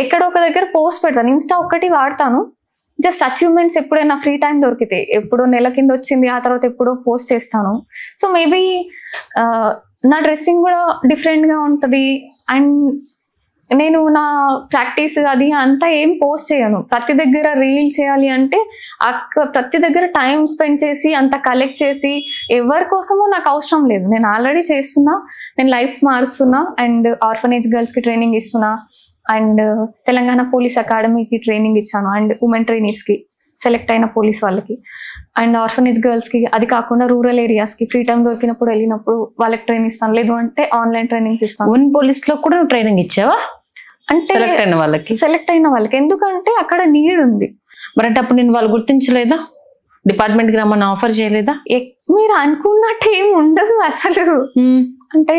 ఎక్కడో ఒక దగ్గర పోస్ట్ పెడతాను. ఇన్స్టా ఒక్కటి వాడతాను, జస్ట్ అచీవ్మెంట్స్ ఎప్పుడైనా ఫ్రీ టైం దొరికితే, ఎప్పుడో నెల కింద వచ్చింది ఆ తర్వాత ఎప్పుడో పోస్ట్ చేస్తాను. సో మేబీ నా డ్రెస్సింగ్ కూడా డిఫరెంట్గా ఉంటుంది. అండ్ నేను నా ప్రాక్టీస్ అది అంతా ఏం పోస్ట్ చేయను. ప్రతి దగ్గర రీల్ చేయాలి అంటే ప్రతి దగ్గర టైం స్పెండ్ చేసి అంత కలెక్ట్ చేసి ఎవరి కోసమో నాకు అవసరం లేదు. నేను ఆల్రెడీ చేస్తున్నా, నేను లైఫ్స్ మారుస్తున్నా, అండ్ ఆర్ఫనేజ్ గర్ల్స్కి ట్రైనింగ్ ఇస్తున్నా, అండ్ తెలంగాణ పోలీస్ అకాడమీకి ట్రైనింగ్ ఇచ్చాను, అండ్ ఉమెన్ ట్రైనీస్కి సెలెక్ట్ అయిన పోలీస్ వాళ్ళకి, అండ్ ఆర్ఫనేజ్ గర్ల్స్కి. అది కాకుండా రూరల్ ఏరియాస్కి ఫ్రీ టైం దొరికినప్పుడు వెళ్ళినప్పుడు వాళ్ళకి ట్రైనింగ్ ఇస్తాను, లేదు అంటే ఆన్లైన్ ట్రైనింగ్స్ ఇస్తాను. ఉమెన్ పోలీస్ లో కూడా ట్రైనింగ్ ఇచ్చావా? అంటే సెలెక్ట్ అయిన వాళ్ళకి ఎందుకంటే అక్కడ నీడ్ ఉంది. మరి అంటే అప్పుడు నేను వాళ్ళు గుర్తించలేదా? డిపార్ట్మెంట్ కి రమ్మని ఆఫర్ చేయలేదా? మీరు అనుకున్నట్టు ఏం ఉండదు అసలు. అంటే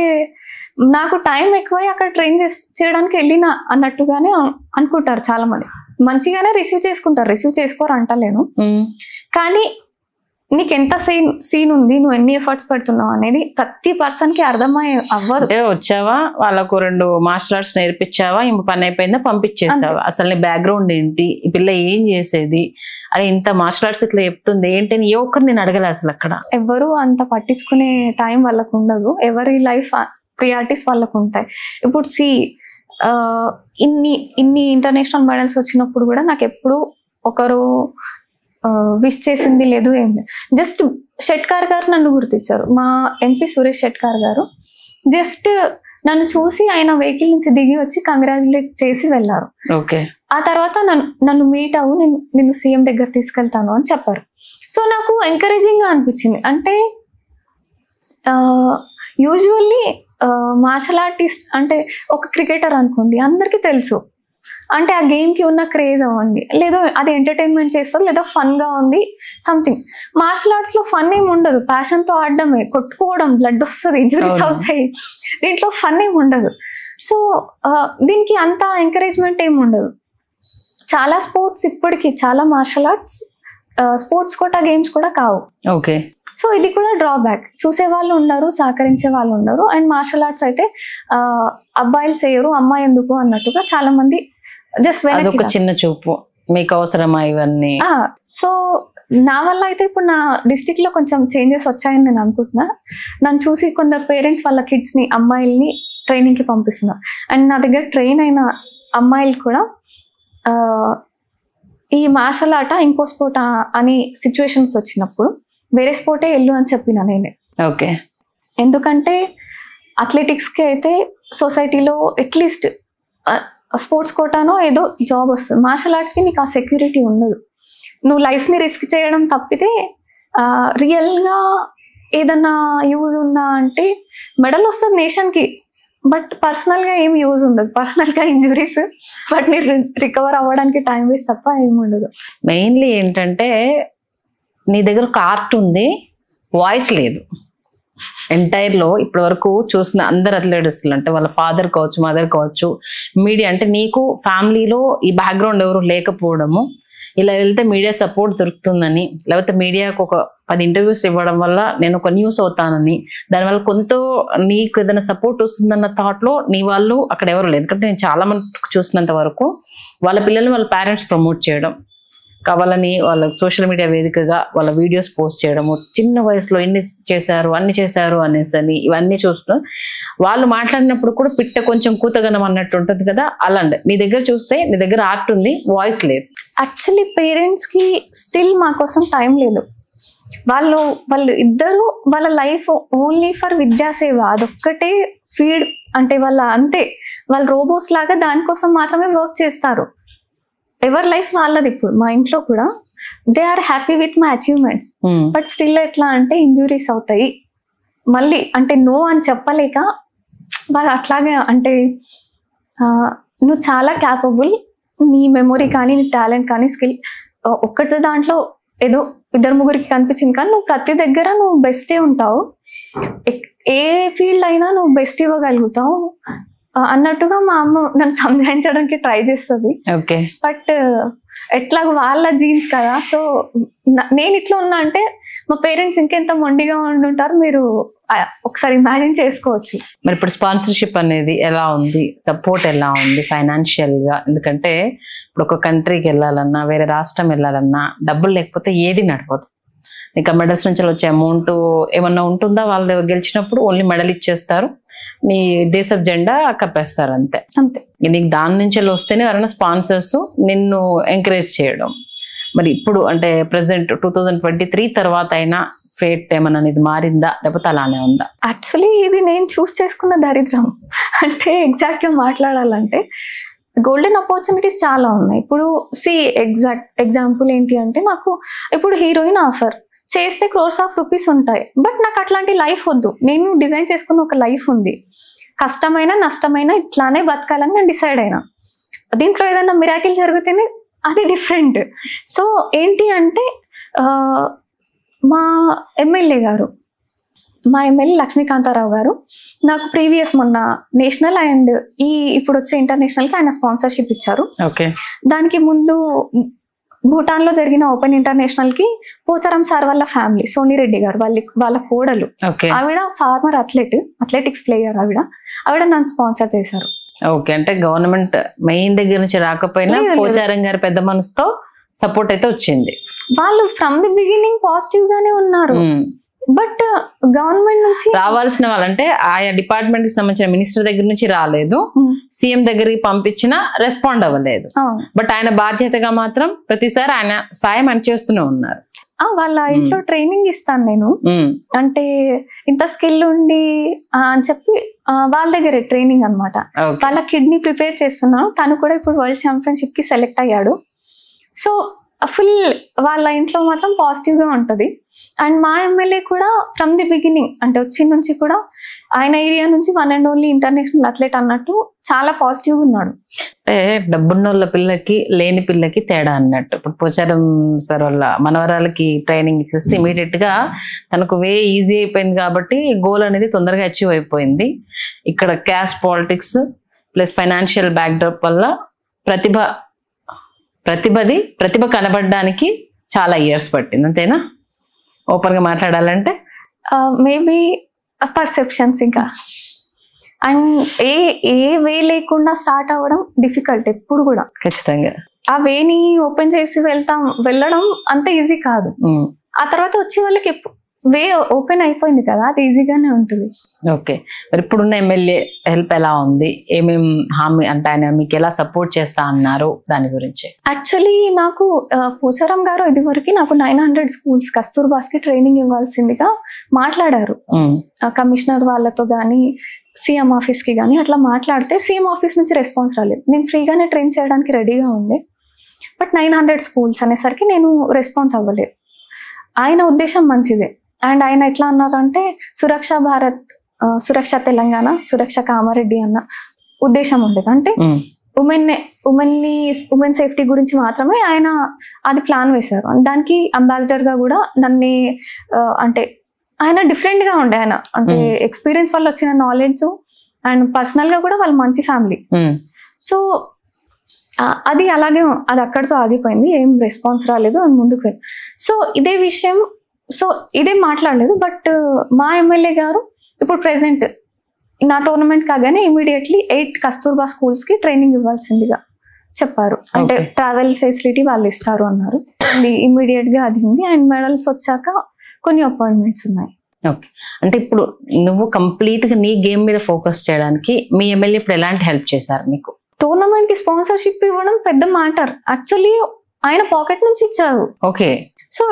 నాకు టైం ఎక్కువై అక్కడ ట్రైన్ చేయడానికి వెళ్ళిన అన్నట్టుగానే అనుకుంటారు చాలా మంది. మంచిగానే రిసీవ్ చేసుకుంటారు, రిసీవ్ చేసుకోరు అంటలేను, కానీ నీకు ఎంత సీన్ ఉంది, నువ్వు ఎన్ని ఎఫర్ట్స్ పెడుతున్నావు అనేది ప్రతి పర్సన్ కి అవ్వదు. అంటే వచ్చావా, వాళ్ళకు 2 మార్షల్ ఆర్ట్స్ నేర్పించావా, ఇంక పని అయిపోయిందా, పంపించేసావా? అసలు నీ బ్యాక్గ్రౌండ్ ఏంటి, ఈ పిల్ల ఏం చేసేది, అరే ఇంత మార్షల్ ఆర్ట్స్ ఇట్లా చెప్తుంది ఏంటి అని ఏ ఒక్కరు నేను అడగలే అసలు. అక్కడ ఎవరు అంత పట్టించుకునే టైం వాళ్ళకు ఉండదు, ఎవరి లైఫ్ ప్రియారిటీస్ వాళ్ళకు ఉంటాయి. ఇప్పుడు ఇన్ని ఇంటర్నేషనల్ మెడల్స్ వచ్చినప్పుడు కూడా నాకు ఎప్పుడు ఒకరు విష్ చేసింది లేదు, ఏం లేదు. జస్ట్ షెట్కార్ గారు నన్ను గుర్తించారు, మా ఎంపీ సురేష్ షెట్కార్ గారు. జస్ట్ నన్ను చూసి ఆయన వెహికల్ నుంచి దిగి వచ్చి కంగ్రాచులేట్ చేసి వెళ్ళారు. ఆ తర్వాత నన్ను మీట్ అవ్వు, నిన్ను సీఎం దగ్గర తీసుకెళ్తాను అని చెప్పారు. సో నాకు ఎంకరేజింగ్ గా అనిపించింది. అంటే యూజువల్లీ మార్షల్ ఆర్టిస్ట్ అంటే ఒక క్రికెటర్ అనుకోండి, అందరికీ తెలుసు, అంటే ఆ గేమ్కి ఉన్న క్రేజ్ అవ్వండి, లేదో అది ఎంటర్టైన్మెంట్ చేస్తారు, లేదా ఫన్గా ఉంది సంథింగ్. మార్షల్ ఆర్ట్స్లో ఫన్ ఏమి ఉండదు, ప్యాషన్తో ఆడడమే, కొట్టుకోవడం, బ్లడ్ వస్తుంది, ఇంజురీస్ అవుతాయి, దీంట్లో ఫన్ ఏమి ఉండదు. సో దీనికి అంత ఎంకరేజ్మెంట్ ఏమి ఉండదు. చాలా స్పోర్ట్స్ ఇప్పటికీ, చాలా martial arts sports quota games కూడా కావు. సో ఇది కూడా డ్రాబ్యాక్. చూసే వాళ్ళు ఉన్నారు, సహకరించే వాళ్ళు ఉన్నారు. అండ్ మార్షల్ ఆర్ట్స్ అయితే అబ్బాయిలు చేయరు, అమ్మాయి ఎందుకు అన్నట్టుగా చాలా మంది జస్ట్ ఒక చిన్న చూపు, మీకు అవసరమా ఇవన్నీ. సో నా వల్ల అయితే ఇప్పుడు నా డిస్ట్రిక్ట్ లో కొంచెం చేంజెస్ వచ్చాయని నేను అనుకుంటున్నా. నన్ను చూసి కొందరు పేరెంట్స్ వాళ్ళ కిడ్స్ ని, అమ్మాయిల్ని ట్రైనింగ్ కి పంపిస్తున్నారు. అండ్ నా దగ్గర ట్రైన్ అయిన అమ్మాయిలు కూడా ఈ మార్షల్ ఆట ఇంకో స్పోర్ట్ అని సిచ్యువేషన్స్ వచ్చినప్పుడు వేరే స్పోర్టే వెళ్ళు అని చెప్పిన నేనే. ఎందుకంటే అథ్లెటిక్స్కి అయితే సొసైటీలో అట్లీస్ట్ స్పోర్ట్స్ కోటానో ఏదో జాబ్ వస్తుంది. మార్షల్ ఆర్ట్స్కి నీకు ఆ సెక్యూరిటీ ఉండదు. నువ్వు లైఫ్ని రిస్క్ చేయడం తప్పితే రియల్గా ఏదన్నా యూజ్ ఉందా అంటే మెడల్ వస్తుంది నేషన్కి, బట్ పర్సనల్గా ఏం యూజ్ ఉండదు. పర్సనల్గా ఇంజురీస్, బట్ మీరు రికవర్ అవ్వడానికి టైం వేస్ట్ తప్ప ఏమి ఉండదు. మెయిన్లీ ఏంటంటే నీ దగ్గర ఒక ఆర్ట్ ఉంది, వాయిస్ లేదు. ఎంటైర్లో ఇప్పటి వరకు చూసిన అందరు అథ్లెటిక్స్లు అంటే వాళ్ళ ఫాదర్ కావచ్చు, మదర్ కావచ్చు, మీడియా అంటే నీకు ఫ్యామిలీలో ఈ బ్యాక్గ్రౌండ్ ఎవరు లేకపోవడము, ఇలా వెళ్తే మీడియా సపోర్ట్ దొరుకుతుందని, లేకపోతే మీడియాకు ఒక 10 ఇంటర్వ్యూస్ ఇవ్వడం వల్ల నేను ఒక న్యూస్ అవుతానని, దానివల్ల కొంత నీకు ఏదైనా సపోర్ట్ వస్తుందన్న థాట్లో నీ వాళ్ళు అక్కడ ఎవరు లేదు. ఎందుకంటే నేను చాలా మంది చూసినంత వరకు వాళ్ళ పిల్లల్ని వాళ్ళ పేరెంట్స్ ప్రమోట్ చేయడం, కావాలని వాళ్ళ సోషల్ మీడియా వేదికగా వాళ్ళ వీడియోస్ పోస్ట్ చేయడము, చిన్న వయసులో ఇన్ని చేశారు అన్ని చేశారు అనేసి అని ఇవన్నీ చూస్తున్నాం. వాళ్ళు మాట్లాడినప్పుడు కూడా పిట్ట కొంచెం కూతగనం అన్నట్టు ఉంటుంది కదా, అలాంటి నీ దగ్గర చూస్తే నీ దగ్గర ఆర్ట్ ఉంది, వాయిస్ లేదు. యాక్చువల్లీ పేరెంట్స్కి స్టిల్ మా కోసం టైం లేదు. వాళ్ళు ఇద్దరు వాళ్ళ లైఫ్ ఓన్లీ ఫర్ విద్యాసేవ, అదొక్కటే ఫీడ్. అంటే అంతే, వాళ్ళు రోబోస్ లాగా దానికోసం మాత్రమే వర్క్ చేస్తారు. ఎవరి లైఫ్ వాళ్ళది. ఇప్పుడు మా ఇంట్లో కూడా they are happy with my achievements, but still ఎట్లా అంటే ఇంజురీస్ అవుతాయి మళ్ళీ. అంటే నో అని చెప్పలేక వాళ్ళు అట్లాగే, అంటే నువ్వు చాలా క్యాపబుల్, నీ మెమొరీ కానీ, నీ టాలెంట్ కానీ, స్కిల్ ఒక్కటి దాంట్లో ఏదో 2-3కి కనిపించింది, కానీ నువ్వు ప్రతి దగ్గర నువ్వు బెస్టే ఉంటావు, ఏ ఫీల్డ్ అయినా నువ్వు బెస్ట్ ఇవ్వగలుగుతావు అన్నట్టుగా మా అమ్మ నన్ను సంజాయించడానికి ట్రై చేస్తుంది. బట్ ఎట్లా వాళ్ళ జీన్స్ కదా. సో నేను ఇట్లా ఉన్నా అంటే మా పేరెంట్స్ ఇంకెంత మొండిగా ఉండుంటారు మీరు ఒకసారి ఇమాజిన్ చేసుకోవచ్చు. మరి ఇప్పుడు స్పాన్సర్షిప్ అనేది ఎలా ఉంది, సపోర్ట్ ఎలా ఉంది ఫైనాన్షియల్ గా? ఎందుకంటే ఇప్పుడు ఒక కంట్రీకి వెళ్ళాలన్నా, వేరే రాష్ట్రం వెళ్ళాలన్నా డబ్బులు లేకపోతే ఏది నడవదు. ఇంకా మెడల్స్ నుంచి వచ్చే అమౌంట్ ఏమన్నా ఉంటుందా? వాళ్ళు గెలిచినప్పుడు ఓన్లీ మెడల్ ఇచ్చేస్తారు, నీ దేశ జెండా కప్పేస్తారు అంతే. అంతే. నీకు దాని నుంచి వస్తేనే ఎవరైనా స్పాన్సర్స్ నిన్ను ఎంకరేజ్ చేయడం. మరి ఇప్పుడు అంటే ప్రెసెంట్ 2023 తర్వాత అయినా ఫేట్ ఏమన్నా అనేది మారిందా, లేకపోతే అలానే ఉందా? యాక్చువల్లీ ఇది నేను చూస్ చేసుకున్న దరిద్రం. అంటే ఎగ్జాక్ట్ గా మాట్లాడాలంటే గోల్డెన్ ఆపర్చునిటీస్ చాలా ఉన్నాయి. ఇప్పుడు ఎగ్జాంపుల్ ఏంటి అంటే, నాకు ఇప్పుడు హీరోయిన్ ఆఫర్ చేస్తే crores of rupees ఉంటాయి, బట్ నాకు అట్లాంటి లైఫ్ వద్దు. నేను డిజైన్ చేసుకున్న ఒక లైఫ్ ఉంది, కష్టమైన నష్టమైన ఇట్లానే బతకాలని నేను డిసైడ్ అయినా. దీంట్లో ఏదైనా మిరాకిల్ జరిగితేనే అది డిఫరెంట్. సో ఏంటి అంటే మా ఎమ్మెల్యే లక్ష్మీకాంతారావు గారు నాకు ప్రీవియస్ మొన్న నేషనల్ అండ్ ఇప్పుడు వచ్చే ఇంటర్నేషనల్ కి ఆయన స్పాన్సర్షిప్ ఇచ్చారు. దానికి ముందు భూటాన్ లో జరిగిన ఓపెన్ ఇంటర్నేషనల్ కి పోచారం సార్ వాళ్ళ ఫ్యామిలీ, సోనిరెడ్డి గారు వాళ్ళ కోడలు, ఆవిడ ఫార్మర్ అథ్లెటిక్స్ ప్లేయర్, ఆవిడ నన్ను స్పాన్సర్ చేశారు. ఓకే, అంటే గవర్నమెంట్ మెయిన్ దగ్గర నుంచి రాకపోయినా పోచారం గారి పెద్ద మనసుతో సపోర్ట్ అయితే వచ్చింది. వాళ్ళు ఫ్రమ్ ది బిగినింగ్ పాజిటివ్ గానే ఉన్నారు, బట్ గవర్నమెంట్ నుంచి రావాల్సిన వాళ్ళంటే ఆయా డిపార్ట్మెంట్ కి సంబంధించిన మినిస్టర్ దగ్గర నుంచి రాలేదు, సీఎం దగ్గరికి పంపించినా రెస్పాండ్ అవ్వలేదు. బట్ ఆయన బాధ్యతగా మాత్రం ప్రతిసారి ఆయన సాయం అని చేస్తూనే ఉన్నారు. వాళ్ళ ఇంట్లో ట్రైనింగ్ ఇస్తాను నేను, అంటే ఇంత స్కిల్ ఉండి అని చెప్పి వాళ్ళ దగ్గరే ట్రైనింగ్ అనమాట. వాళ్ళ కిడ్నీ ప్రిపేర్ చేస్తున్నాను, తను కూడా ఇప్పుడు వరల్డ్ ఛాంపియన్షిప్ కి సెలెక్ట్ అయ్యాడు. సో ఫుల్ వాళ్ళ ఇంట్లో మాత్రం పాజిటివ్ గా ఉంటది. అండ్ మా ఎమ్మెల్యే కూడా ఫ్రమ్ ది బిగినింగ్, అంటే వచ్చిన నుంచి కూడా ఆయన ఏరియా నుంచి one and only international athlete అన్నట్టు చాలా పాజిటివ్ ఉన్నాడు. అంటే డబ్బున్నోళ్ళ పిల్లకి లేని పిల్లకి తేడా అన్నట్టు. ఇప్పుడు పోచారం సార్ వాళ్ళ మనవరాలకి ట్రైనింగ్ ఇచ్చేస్తే ఇమీడియట్ గా తనకు ఈజీ అయిపోయింది కాబట్టి గోల్ అనేది తొందరగా అచీవ్ అయిపోయింది. ఇక్కడ caste politics plus financial backdrop వల్ల ప్రతిభ కనబడడానికి చాలా ఇయర్స్ పట్టింది, అంతేనా? ఓపెన్ గా మాట్లాడాలంటే మేబీ పర్సెప్షన్స్ ఇంకా అండ్ ఏ వే లేకుండా స్టార్ట్ అవ్వడం డిఫికల్ట్ ఎప్పుడు కూడా. ఖచ్చితంగా ఆ వేని ఓపెన్ చేసి వెళ్ళడం అంత ఈజీ కాదు. ఆ తర్వాత వచ్చే వాళ్ళకి వే ఓపెన్ అయిపోయింది కదా, అది ఈజీగానే ఉంటుంది. ఓకే, మరి ఇప్పుడున్న ఎమ్మెల్యే హెల్ప్ ఎలా ఉంది? ఏమేం హామీ అంటే ఆయన మీకు ఎలా సపోర్ట్ చేస్తా అన్నారు దాని గురించి? యాక్చువల్లీ నాకు పోచారం గారు ఇదివరకు నాకు 900 schools కస్తూర్బాస్ కి ట్రైనింగ్ ఇవ్వాల్సిందిగా మాట్లాడారు. కమిషనర్ వాళ్ళతో కానీ సీఎం ఆఫీస్ కి కానీ అట్లా మాట్లాడితే సీఎం ఆఫీస్ నుంచి రెస్పాన్స్ రాలేదు. నేను ఫ్రీగానే ట్రైన్ చేయడానికి రెడీగా ఉండే, బట్ 900 schools అనేసరికి నేను రెస్పాన్స్ అవ్వలేదు. ఆయన ఉద్దేశం మంచిదే. అండ్ ఆయన ఎట్లా అన్నారంటే సురక్ష భారత్, సురక్ష తెలంగాణ, సురక్ష కామారెడ్డి అన్న ఉద్దేశం ఉండేది. అంటే ఉమెన్ సేఫ్టీ గురించి మాత్రమే ఆయన అది ప్లాన్ వేశారు. దానికి అంబాసిడర్ గా కూడా నన్ను అంటే ఆయన డిఫరెంట్ గా ఉండే, ఆయన అంటే ఎక్స్పీరియన్స్ వల్ల వచ్చిన నాలెడ్జ్ అండ్ పర్సనల్ గా కూడా వాళ్ళు మంచి ఫ్యామిలీ. సో అది అలాగే అది అక్కడితో ఆగిపోయింది, ఏం రెస్పాన్స్ రాలేదు, అని ముందుకు వెళ్ళి. సో ఇదే మాట్లాడలేదు. బట్ మా ఎమ్మెల్యే గారు ఇప్పుడు ప్రెసెంట్ నా టోర్నమెంట్ కాగానే ఇమీడియట్లీ 8 కస్తూర్బా schools కి ట్రైనింగ్ ఇవ్వాల్సిందిగా చెప్పారు. అంటే ట్రావెల్ ఫెసిలిటీ వాళ్ళు ఇస్తారు అన్నారు. ఇమీడియట్ గా అది ఉంది. అండ్ మెడల్స్ వచ్చాక కొన్ని అపాయింట్మెంట్స్ ఉన్నాయి. ఓకే, అంటే ఇప్పుడు నువ్వు కంప్లీట్ గా నీ గేమ్ మీద ఫోకస్ చేయడానికి మీ ఎమ్మెల్యే ఇప్పుడు ఎలాంటి హెల్ప్ చేశారు మీకు? టోర్నమెంట్ కి స్పాన్సర్షిప్ ఇవ్వడం పెద్ద మ్యాటర్. యాక్చువల్లీ ఆయన పాకెట్ నుంచి ఇచ్చారు. ఓకే, సో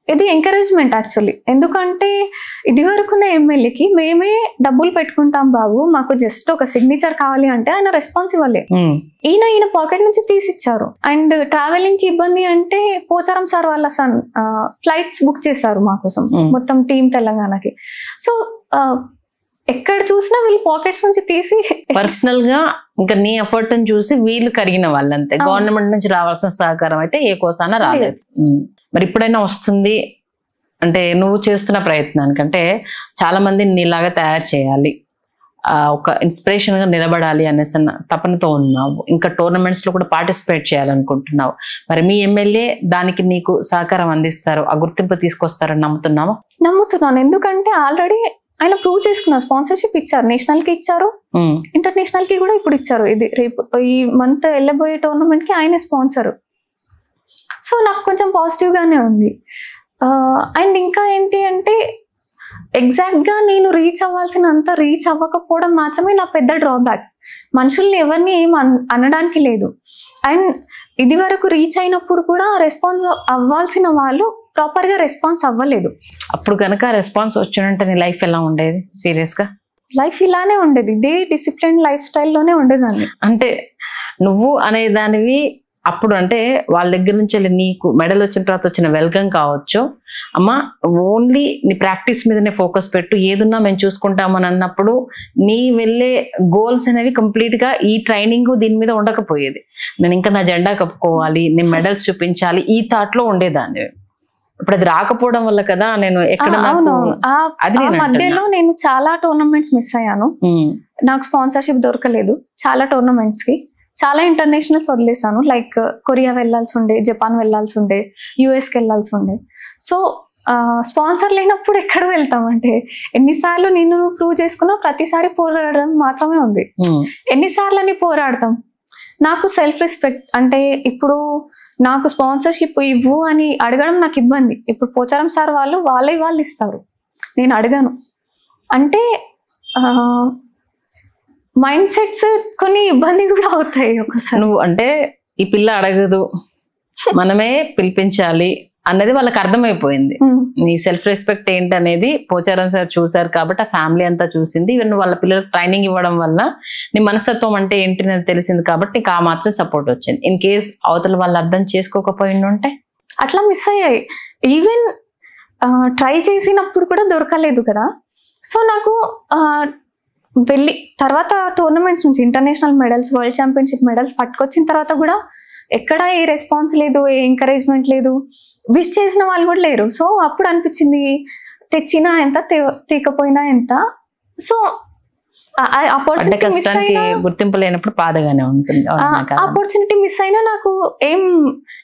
ఇది ఎంకరేజ్మెంట్ యాక్చువల్లీ. ఎందుకంటే ఇది వరకున్న ఎమ్మెల్యేకి మేమే డబ్బులు పెట్టుకుంటాం బాబు, మాకు జస్ట్ ఒక సిగ్నేచర్ కావాలి అంటే ఆయన రెస్పాన్స్ ఇవ్వలే. ఈయన పాకెట్ నుంచి తీసిచ్చారు. అండ్ ట్రావెలింగ్ కి ఇబ్బంది అంటే పోచారం సార్ వాళ్ళ సన్ ఫ్లైట్స్ బుక్ చేశారు మా కోసం, మొత్తం టీం తెలంగాణకి. సో ఎక్కడ చూసినా వీళ్ళు పాకెట్స్ నుంచి తీసి పర్సనల్ గా ఇంకా నీ ఎఫర్ట్ చూసి వీళ్ళు కరిగిన వాళ్ళంతే. గవర్నమెంట్ నుంచి రావాల్సిన సహకారం అయితే ఏ కోసాన రాలేదు. మరి ఇప్పుడైనా వస్తుంది అంటే నువ్వు చేస్తున్న ప్రయత్నానికంటే చాలా మందిని నీలాగా తయారు చేయాలి, ఒక ఇన్స్పిరేషన్ గా నిలబడాలి అనేసి తపనతో ఉన్నావు. ఇంకా టోర్నమెంట్స్ లో కూడా పార్టిసిపేట్ చేయాలనుకుంటున్నావు. మరి మీ ఎమ్మెల్యే దానికి నీకు సహకారం అందిస్తారు, ఆ గుర్తింపు తీసుకొస్తారని నమ్ముతున్నావా? నమ్ముతున్నాను. ఎందుకంటే ఆల్రెడీ ఆయన ప్రూవ్ చేసుకున్నారు. స్పాన్సర్షిప్ ఇచ్చారు, నేషనల్ కి ఇచ్చారు, ఇంటర్నేషనల్ కి కూడా ఇప్పుడు ఇచ్చారు. ఇది రేపు ఈ మంత్ వెళ్ళబోయే టోర్నమెంట్ కి ఆయనే స్పాన్సర్. సో నాకు కొంచెం పాజిటివ్ గానే ఉంది. అండ్ ఇంకా ఏంటి అంటే ఎగ్జాక్ట్గా నేను రీచ్ అవ్వాల్సినంత రీచ్ అవ్వకపోవడం మాత్రమే నా పెద్ద డ్రాబ్యాక్. మనుషుల్ని ఎవరిని ఏం అనడానికి లేదు. అండ్ ఇది వరకు రీచ్ అయినప్పుడు కూడా రెస్పాన్స్ అవ్వాల్సిన వాళ్ళు ప్రాపర్గా రెస్పాన్స్ అవ్వలేదు. అప్పుడు కనుక రెస్పాన్స్ వచ్చినంటే నీ లైఫ్ ఎలా ఉండేది? సీరియస్గా లైఫ్ ఇలానే ఉండేది, ఇదే డిసిప్లిన్ లైఫ్ స్టైల్లోనే ఉండేదాన్ని. అంటే నువ్వు అనేదానివి అప్పుడు అంటే వాళ్ళ దగ్గర నుంచి వెళ్ళి నీకు మెడల్ వచ్చిన తర్వాత వచ్చిన వెల్కమ్ కావచ్చు, అమ్మ ఓన్లీ నీ ప్రాక్టీస్ మీదనే ఫోకస్ పెట్టు, ఏదున్నా మేము చూసుకుంటామని అన్నప్పుడు నీ వెళ్ళే గోల్స్ అనేవి కంప్లీట్గా ఈ ట్రైనింగ్ దీని మీద ఉండకపోయేది. నేను ఇంకా నా జెండా కప్పుకోవాలి, నేను మెడల్స్ చూపించాలి, ఈ థాట్లో ఉండేదాన్ని. ఇప్పుడు అది రాకపోవడం వల్ల కదా నేను ఎక్కడ మధ్యలో నేను చాలా టోర్నమెంట్స్ మిస్ అయ్యాను. నాకు స్పాన్సర్షిప్ దొరకలేదు చాలా టోర్నమెంట్స్ కి. చాలా ఇంటర్నేషనల్స్ వదిలేసాను. లైక్ కొరియా వెళ్ళాల్సి ఉండే, జపాన్ వెళ్ళాల్సి ఉండే, యుఎస్కి వెళ్ళాల్సి ఉండే. సో స్పాన్సర్ లేనప్పుడు ఎక్కడ వెళ్తామంటే ఎన్నిసార్లు నిన్ను ప్రూవ్ చేసుకున్నా ప్రతిసారి పోరాడడం మాత్రమే ఉంది. ఎన్నిసార్లు అని పోరాడతాం. నాకు సెల్ఫ్ రెస్పెక్ట్ అంటే ఇప్పుడు నాకు స్పాన్సర్షిప్ ఇవ్వు అని అడగడం నాకు ఇబ్బంది. ఇప్పుడు పోచారం సార్ వాళ్ళు ఇస్తారు, నేను అడగను. అంటే మైండ్ సెట్స్ కొన్ని ఇబ్బంది కూడా అవుతాయి ఒకసారి. నువ్వు అంటే ఈ పిల్ల అడగదు, మనమే పిలిపించాలి అన్నది వాళ్ళకి అర్థమైపోయింది. నీ సెల్ఫ్ రెస్పెక్ట్ ఏంటనేది పోచారం సార్ చూసారు కాబట్టి ఆ ఫ్యామిలీ అంతా చూసింది. ఈవెన్ వాళ్ళ పిల్లలకు ట్రైనింగ్ ఇవ్వడం వల్ల నీ మనస్తత్వం అంటే ఏంటి అనేది తెలిసింది కాబట్టి నీకు ఆ మాత్రం సపోర్ట్ వచ్చింది. ఇన్ కేస్ అవతల వాళ్ళు అర్థం చేసుకోకపోయింటే అట్లా మిస్ అయ్యాయి. ఈవెన్ ట్రై చేసినప్పుడు కూడా దొరకలేదు కదా. సో నాకు వెళ్ళి తర్వాత టోర్నమెంట్స్ నుంచి international medals, world championship medals పట్టుకొచ్చిన తర్వాత కూడా ఎక్కడ ఏ రెస్పాన్స్ లేదు, ఏ ఎంకరేజ్మెంట్ లేదు, విష్ చేసిన వాళ్ళు కూడా లేరు. సో అప్పుడు అనిపించింది తెచ్చినా ఎంత తీకపోయినా ఎంత. సో గుర్తింపు లేనప్పుడు బాధగానే ఉంటుంది. ఆపర్చునిటీ మిస్ అయినా నాకు ఏం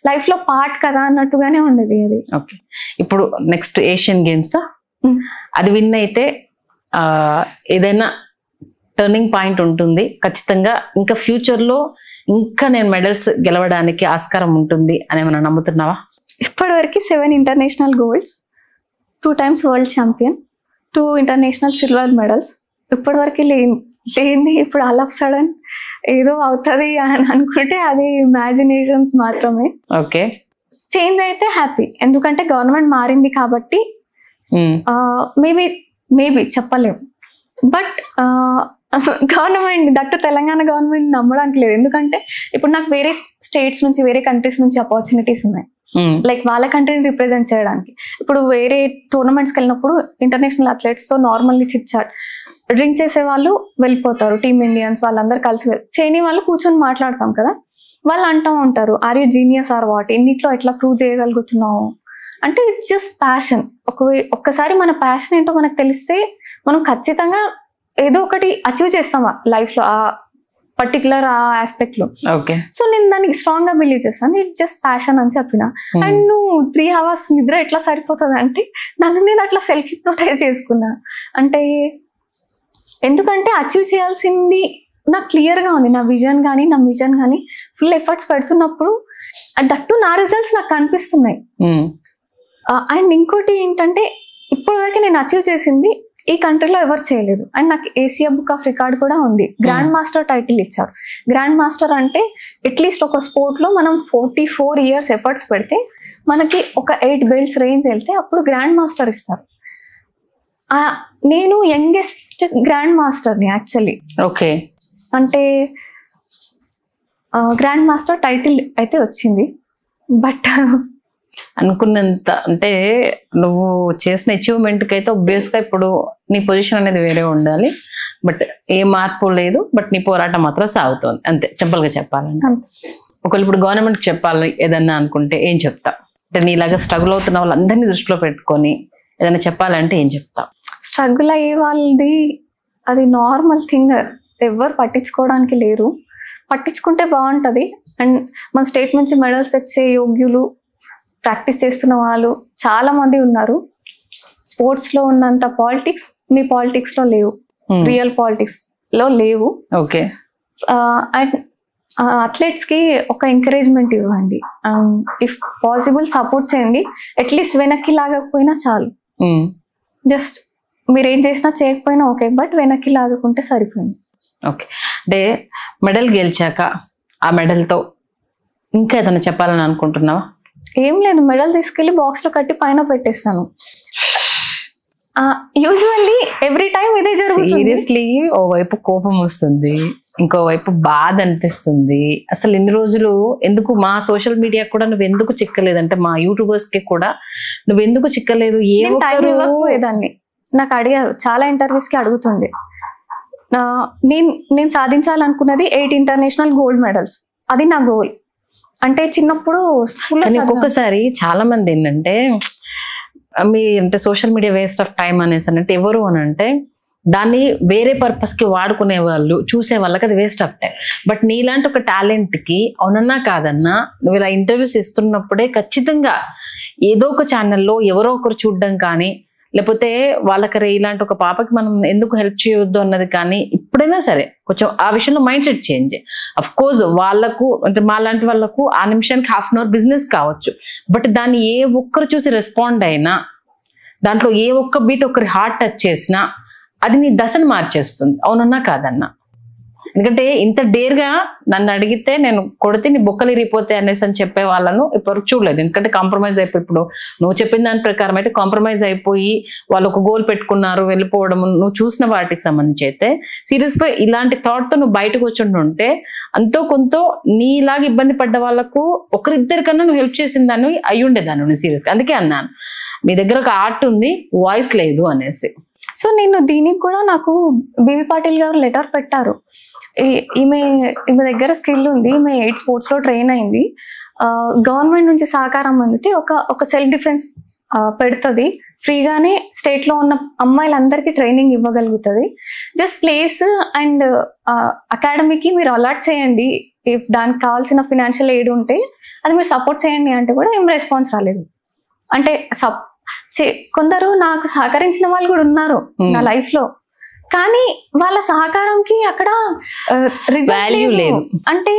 లైఫ్ లో పార్ట్ కదా అన్నట్టుగానే ఉండేది అది. ఓకే, ఇప్పుడు నెక్స్ట్ ఏషియన్ గేమ్స్ అది విన్ అయితే ఏదైనా టర్నింగ్ పాయింట్ ఉంటుంది ఖచ్చితంగా. ఇంకా ఫ్యూచర్లో ఇంకా నేను మెడల్స్ గెలవడానికి ఆస్కారం ఉంటుంది అని ఏమైనా నమ్ముతున్నావా? ఇప్పటివరకు 7 international golds, 2 times world champion, 2 international silver medals. ఇప్పటివరకు లేని ఇప్పుడు ఆల్ ఆఫ్ సడన్ ఏదో అవుతుంది అని అనుకుంటే అది ఇమాజినేషన్స్ మాత్రమే. ఓకే, చేంజ్ అయితే హ్యాపీ, ఎందుకంటే గవర్నమెంట్ మారింది కాబట్టి. మేబీ చెప్పలేము, but government that Telangana government నమ్మడానికి లేదు. ఎందుకంటే ఇప్పుడు నాకు వేరే స్టేట్స్ నుంచి, వేరే కంట్రీస్ నుంచి ఆపర్చునిటీస్ ఉన్నాయి, లైక్ వాళ్ళ కంట్రీని రిప్రజెంట్ చేయడానికి. ఇప్పుడు వేరే టోర్నమెంట్స్కి వెళ్ళినప్పుడు ఇంటర్నేషనల్ అథ్లెట్స్తో నార్మల్లీ చిట్ చాట్, డ్రింక్ చేసే వాళ్ళు వెళ్ళిపోతారు, టీమ్ ఇండియన్స్ వాళ్ళందరూ కలిసి చేయని వాళ్ళు కూర్చొని మాట్లాడతాం కదా. వాళ్ళు అంటూ ఉంటారు, are you genius or what, ఎన్నిట్లో ఎట్లా ప్రూవ్ చేయగలుగుతున్నావు అంటే ఇట్స్ జస్ట్ ప్యాషన్. ఒక్కసారి మన ప్యాషన్ ఏంటో మనకు తెలిస్తే మనం ఖచ్చితంగా ఏదో ఒకటి అచీవ్ చేస్తామా లైఫ్ లో, ఆ పర్టికులర్ ఆ ఆస్పెక్ట్ లో. సో నేను దానికి స్ట్రాంగ్ గా బిలీవ్ చేస్తాను, ఇట్ జస్ట్ ప్యాషన్ అని చెప్పిన. అండ్ నువ్వు 3 hours నిద్ర ఎట్లా సరిపోతుంది అంటే నన్ను నేను అట్లా సెల్ఫ్ హిప్నోటైజ్ చేసుకున్నా. అంటే ఎందుకంటే అచీవ్ చేయాల్సింది నాకు క్లియర్ గా ఉంది, నా విజన్ కానీ ఫుల్ ఎఫర్ట్స్ పెడుతున్నప్పుడు దట్టు నా రిజల్ట్స్ నాకు కనిపిస్తున్నాయి. అండ్ ఇంకోటి ఏంటంటే ఇప్పటివరకు నేను అచీవ్ చేసింది ఈ కంట్రీలో ఎవరు చేయలేదు. అండ్ నాకు ఏసియా బుక్ ఆఫ్ రికార్డ్ కూడా ఉంది, గ్రాండ్ మాస్టర్ టైటిల్ ఇచ్చారు. గ్రాండ్ మాస్టర్ అంటే అట్లీస్ట్ ఒక స్పోర్ట్ లో మనం 44 years ఎఫర్ట్స్ పెడితే మనకి ఒక 8 belts రేంజ్ వెళ్తే అప్పుడు గ్రాండ్ మాస్టర్ ఇస్తారు. నేను యంగెస్ట్ గ్రాండ్ మాస్టర్ని యాక్చువల్లీ. ఓకే, అంటే గ్రాండ్ మాస్టర్ టైటిల్ అయితే వచ్చింది, బట్ అనుకున్నంత అంటే నువ్వు చేసిన అచీవ్మెంట్కి అయితే ఒబ్వియస్గా ఇప్పుడు నీ పొజిషన్ అనేది వేరే ఉండాలి, బట్ ఏ మార్పు లేదు, బట్ నీ పోరాటం మాత్రం సాగుతోంది అంతే, సింపుల్గా చెప్పాలంటే. ఒకవేళ ఇప్పుడు గవర్నమెంట్కి చెప్పాలి ఏదన్నా అనుకుంటే ఏం చెప్తా? అంటే నీలాగా స్ట్రగుల్ అవుతున్న వాళ్ళందరినీ దృష్టిలో పెట్టుకొని ఏదైనా చెప్పాలంటే ఏం చెప్తా? స్ట్రగుల్ అయ్యే వాళ్ళది అది నార్మల్ థింగ్, ఎవరు పట్టించుకోవడానికి లేరు. పట్టించుకుంటే బాగుంటుంది. అండ్ మన స్టేట్ నుంచి మెడల్స్ తెచ్చే యోగ్యులు, ప్రాక్టీస్ చేస్తున్న వాళ్ళు చాలా మంది ఉన్నారు. స్పోర్ట్స్ లో ఉన్నంత పాలిటిక్స్ మీ పాలిటిక్స్ లో లేవు, రియల్ పాలిటిక్స్ లో లేవు. ఓకే, అండ్ అథ్లెట్స్ కి ఒక ఎంకరేజ్మెంట్ ఇవ్వండి, ఇఫ్ పాసిబుల్ సపోర్ట్ చేయండి. అట్లీస్ట్ వెనక్కి లాగకపోయినా చాలు. జస్ట్ మీరు ఏం చేసినా చేయకపోయినా ఓకే, బట్ వెనక్కి లాగకుంటే సరిపోయింది. ఓకే, అంటే మెడల్ గెలిచాక ఆ మెడల్తో ఇంకా ఏదైనా చెప్పాలని అనుకుంటున్నావా? ఏం లేదు, మెడల్ తీసుకెళ్లి బాక్స్ లో కట్టి పైన పెట్టేస్తాను. యూజువల్లీ ఎవ్రీ టైం ఇదే జరుగుతుంది. సీరియస్లీ ఓవైపు కోపం వస్తుంది, ఇంకోవైపు బాధ అనిపిస్తుంది. అసలు ఎన్ని రోజులు ఎందుకు మా సోషల్ మీడియా కూడా నువ్వు ఎందుకు చిక్కలేదంటే, మా యూట్యూబర్స్ కి కూడా నువ్వు ఎందుకు చిక్కలేదు? టైం ఇవ్వకపోయేదాన్ని. నాకు అడిగారు, చాలా ఇంటర్వ్యూస్ కి అడుగుతుండే. నేను సాధించాలనుకున్నది 8 ఇంటర్నేషనల్ గోల్డ్ మెడల్స్. అది నా గోల్. అంటే చిన్నప్పుడు స్కూల్లో ఒక్కొక్కసారి చాలా మంది ఏంటంటే మీ అంటే social media waste of time అనేసి అంటే ఎవరు అని అంటే దాన్ని వేరే పర్పస్ కి వాడుకునే వాళ్ళు, చూసే వాళ్ళకి అది వేస్ట్ ఆఫ్ టైం. బట్ నీలాంటి ఒక టాలెంట్ కి అవునన్నా కాదన్నా నువ్వు ఇలా ఇంటర్వ్యూస్ ఇస్తున్నప్పుడే ఖచ్చితంగా ఏదో ఒక ఛానల్లో ఎవరో ఒకరు చూడడం కానీ, లేకపోతే వాళ్ళకి ఇలాంటి ఒక పాపకి మనం ఎందుకు హెల్ప్ చేయొద్దు అన్నది కానీ ఎప్పుడైనా సరే కొంచెం ఆ విషయంలో mind set change. Of course వాళ్ళకు అంటే మా లాంటి వాళ్ళకు ఆ నిమిషానికి ½ అన్ అవర్ బిజినెస్ కావచ్చు, బట్ దాన్ని ఏ ఒక్కరు చూసి రెస్పాండ్ అయినా, దాంట్లో ఏ ఒక్క బీట్ ఒకరి హార్ట్ టచ్ చేసినా అది నీ దశను మార్చేస్తుంది. అవునన్నా కాదన్నా? ఎందుకంటే ఇంత డేర్గా నన్ను అడిగితే నేను కొడితే నీ బొక్కలు ఇరిగిపోతాయి అనేసి అని చెప్పే వాళ్ళను ఇప్పటివరకు చూడలేదు. ఎందుకంటే కాంప్రమైజ్ అయిపోయి, ఇప్పుడు నువ్వు చెప్పిన దాని ప్రకారం అయితే కాంప్రమైజ్ అయిపోయి వాళ్ళు ఒక గోల్ పెట్టుకున్నారు వెళ్ళిపోవడం నువ్వు చూసిన వాటికి సంబంధించి అయితే సీరియస్గా ఇలాంటి థాట్తో నువ్వు బయటకు వచ్చి అంతో కొంత నీలాగా ఇబ్బంది పడ్డ వాళ్ళకు ఒకరిద్దరికన్నా నువ్వు హెల్ప్ చేసిన దాన్ని అయి ఉండేదాన్ని నువ్వు సీరియస్గా. అందుకే అన్నాను మీ దగ్గర ఒక ఆర్ట్ ఉంది, వాయిస్ లేదు అనేసి. సో నేను దీనికి కూడా నాకు బీవీ పాటిల్ గారు లెటర్ పెట్టారు. ఈమె దగ్గర స్కిల్ ఉంది, ఈమె 8 స్పోర్ట్స్ లో ట్రైన్ అయింది, గవర్నమెంట్ నుంచి సహకారం అందితే ఒక సెల్ఫ్ డిఫెన్స్ పెడుతుంది, ఫ్రీగానే స్టేట్ లో ఉన్న అమ్మాయిలందరికీ ట్రైనింగ్ ఇవ్వగలుగుతుంది, జస్ట్ ప్లేస్ అండ్ అకాడమీకి మీరు అలాట్ చేయండి, ఇఫ్ దానికి కావాల్సిన ఫినాన్షియల్ ఎయిడ్ ఉంటే అది మీరు సపోర్ట్ చేయండి అంటే కూడా ఏం రెస్పాన్స్ రాలేదు. అంటే కొందరు నాకు సహకరించిన వాళ్ళు కూడా ఉన్నారు నా లైఫ్ లో, కానీ వాళ్ళ సహకారంకి అక్కడ రిజల్ట్ లేదు. అంటే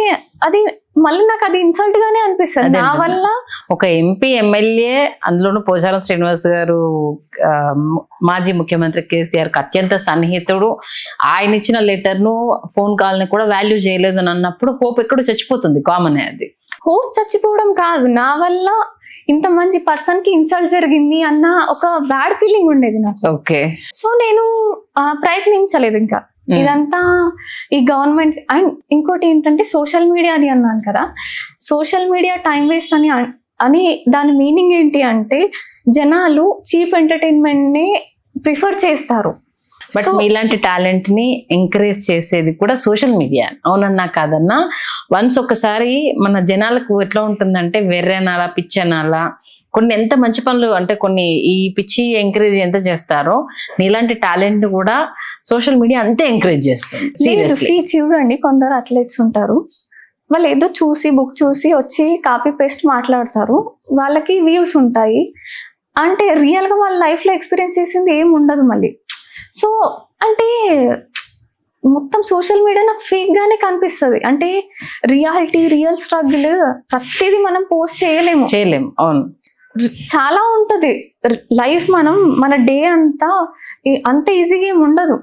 అది మళ్ళీ నాకు అది ఇన్సల్ట్ గానే అనిపిస్తుంది. నా వల్ల ఒక ఎంపీ ఎమ్మెల్యే, అందులోనూ పోచారం శ్రీనివాస్ గారు మాజీ ముఖ్యమంత్రి కేసీఆర్ కి అత్యంత సన్నిహితుడు, ఆయన ఇచ్చిన లెటర్ ను ఫోన్ కాల్ ని కూడా వాల్యూ చేయలేదు అని అన్నప్పుడు హోప్ ఎక్కడ చచ్చిపోతుంది. కామన్. అది హోప్ చచ్చిపోవడం కాదు, నా వల్ల ఇంత మంచి పర్సన్ కి ఇన్సల్ట్ జరిగింది అన్న ఒక బ్యాడ్ ఫీలింగ్ ఉండేది నాకు. ఓకే, సో నేను ప్రయత్నించలేదు ఇంకా. ఇదంతా ఈ గవర్నమెంట్ అండ్ ఇంకోటి ఏంటంటే సోషల్ మీడియా అది అన్నాను కదా, సోషల్ మీడియా టైం వేస్ట్ అని దాని మీనింగ్ ఏంటి అంటే జనాలు చీప్ ఎంటర్టైన్మెంట్ ని ప్రిఫర్ చేస్తారు. బట్ మీలాంటి టాలెంట్ ని ఎంకరేజ్ చేసేది కూడా సోషల్ మీడియా. అవునన్నా కాదన్నా? వన్స్ ఒకసారి మన జనాలకు ఎట్లా ఉంటుందంటే వెర్రనాలా పిచ్చనాలా, కొన్ని ఎంత మంచి పనులు అంటే కొన్ని ఈ పిచ్చి ఎంకరేజ్ ఎంత చేస్తారో నీలాంటి టాలెంట్ కూడా సోషల్ మీడియా అంతే ఎంకరేజ్ చేస్తుంది. చూడండి, కొందరు అథ్లెట్స్ ఉంటారు, వాళ్ళు ఏదో చూసి బుక్ చూసి వచ్చి కాపీ పేస్ట్ మాట్లాడతారు, వాళ్ళకి వ్యూస్ ఉంటాయి, అంటే రియల్ గా వాళ్ళ లైఫ్ లో ఎక్స్పీరియన్స్ చేసింది ఏం ఉండదు మళ్ళీ. సో అంటే మొత్తం సోషల్ మీడియా నాకు ఫేక్ గానే కనిపిస్తుంది. అంటే రియల్ స్ట్రగుల్ ప్రతిదీ మనం పోస్ట్ చేయలేము. అవును, చాలా ఉంటది లైఫ్, మన డే అంత ఈజీగా ఏమి ఉండదు.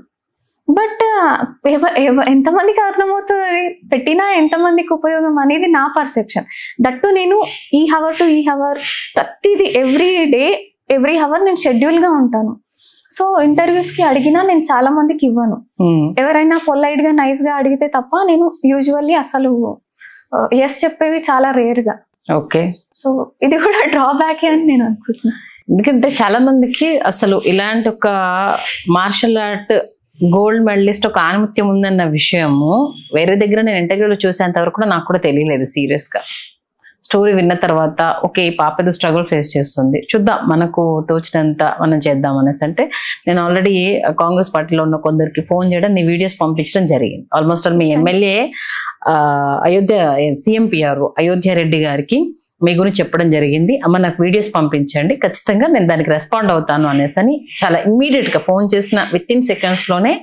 బట్ ఎంతమందికి అర్థమవుతుంది, పెట్టినా ఎంతమందికి ఉపయోగం అనేది నా పర్సెప్షన్. దట్టు నేను ఈ హవర్ టు ఈ హవర్ ప్రతిదీ ఎవ్రీ హవర్ నేను షెడ్యూల్ గా ఉంటాను. సో ఇంటర్వ్యూస్ కి అడిగినా నేను చాలా మందికి ఇవ్వను. ఎవరైనా పొలైట్ గా నైస్ గా అడిగితే తప్ప నేను యూజువల్లీ అసలు ఎస్ చెప్పేవి చాలా రేర్ గా. ఓకే, సో ఇది కూడా డ్రాబ్యాక్ అని నేను అనుకుంటున్నాను. ఎందుకంటే చాలా మందికి అసలు ఇలాంటి ఒక మార్షల్ ఆర్ట్ గోల్డ్ మెడలిస్ట్ ఒక ఆణిముత్యం ఉందన్న విషయము వేరే దగ్గర నేను ఇంటర్వ్యూలో చూసేంత వరకు కూడా నాకు కూడా తెలియలేదు. సీరియస్ గా స్టోరీ విన్న తర్వాత ఓకే ఈ పాప ఏదో స్ట్రగుల్ ఫేస్ చేస్తుంది, చూద్దాం మనకు తోచినంత మనం చేద్దాం అనేసి అంటే నేను ఆల్రెడీ కాంగ్రెస్ పార్టీలో ఉన్న కొందరికి ఫోన్ చేయడం, నీ వీడియోస్ పంపించడం జరిగింది. ఆల్మోస్ట్ మీ MLA Ayodhya CM PR Ayodhya Reddy గారికి మీ గురించి చెప్పడం జరిగింది. అమ్మ నాకు వీడియోస్ పంపించండి, ఖచ్చితంగా నేను దానికి రెస్పాండ్ అవుతాను అనేసి అని చాలా ఇమ్మీడియట్ గా ఫోన్ చేసిన విత్ ఇన్ సెకండ్స్ లోనే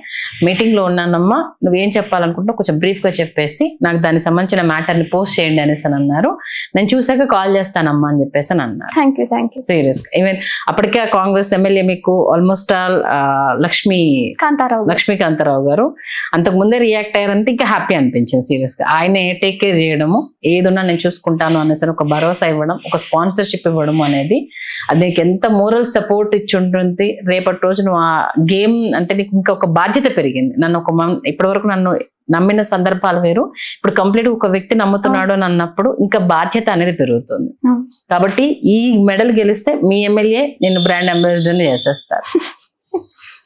మీటింగ్ లో ఉన్నానమ్మా, నువ్వేం చెప్పాలనుకుంటున్నావు కొంచెం బ్రీఫ్ గా చెప్పేసి నాకు దానికి సంబంధించిన మ్యాటర్ ని పోస్ట్ చేయండి అనేసి అని అన్నారు. నేను చూసాక కాల్ చేస్తానమ్మా అని చెప్పేసి అని అన్నారు. థ్యాంక్ యూ సీరియస్ గా. ఈవెన్ అప్పటికే కాంగ్రెస్ ఎమ్మెల్యే మీకు ఆల్మోస్ట్ ఆల్ లక్ష్మీకాంతారావు గారు అంతకు ముందే రియాక్ట్ అయ్యారంటే ఇంకా హ్యాపీ అనిపించింది. సీరియస్ గా ఆయన టేక్ కేర్ చేయడము, ఏదున్నా నేను చూసుకుంటాను అనేసి ఒక భరోసా ఇవ్వడం, ఒక స్పాన్సర్షిప్ ఇవ్వడం అనేది అది నీకు ఎంత మోరల్ సపోర్ట్ ఇచ్చి ఉంటుంది. రేపటి రోజు నువ్వు ఆ గేమ్ అంటే నీకు ఇంకా ఒక బాధ్యత పెరిగింది. నన్ను ఇప్పటి వరకు నన్ను నమ్మిన సందర్భాలు వేరు, ఇప్పుడు కంప్లీట్ ఒక వ్యక్తి నమ్ముతున్నాడు అని అన్నప్పుడు ఇంకా బాధ్యత అనేది పెరుగుతుంది. కాబట్టి ఈ మెడల్ గెలిస్తే మీ ఎమ్మెల్యే నిన్ను బ్రాండ్ అంబాసిడర్ చేసేస్తారు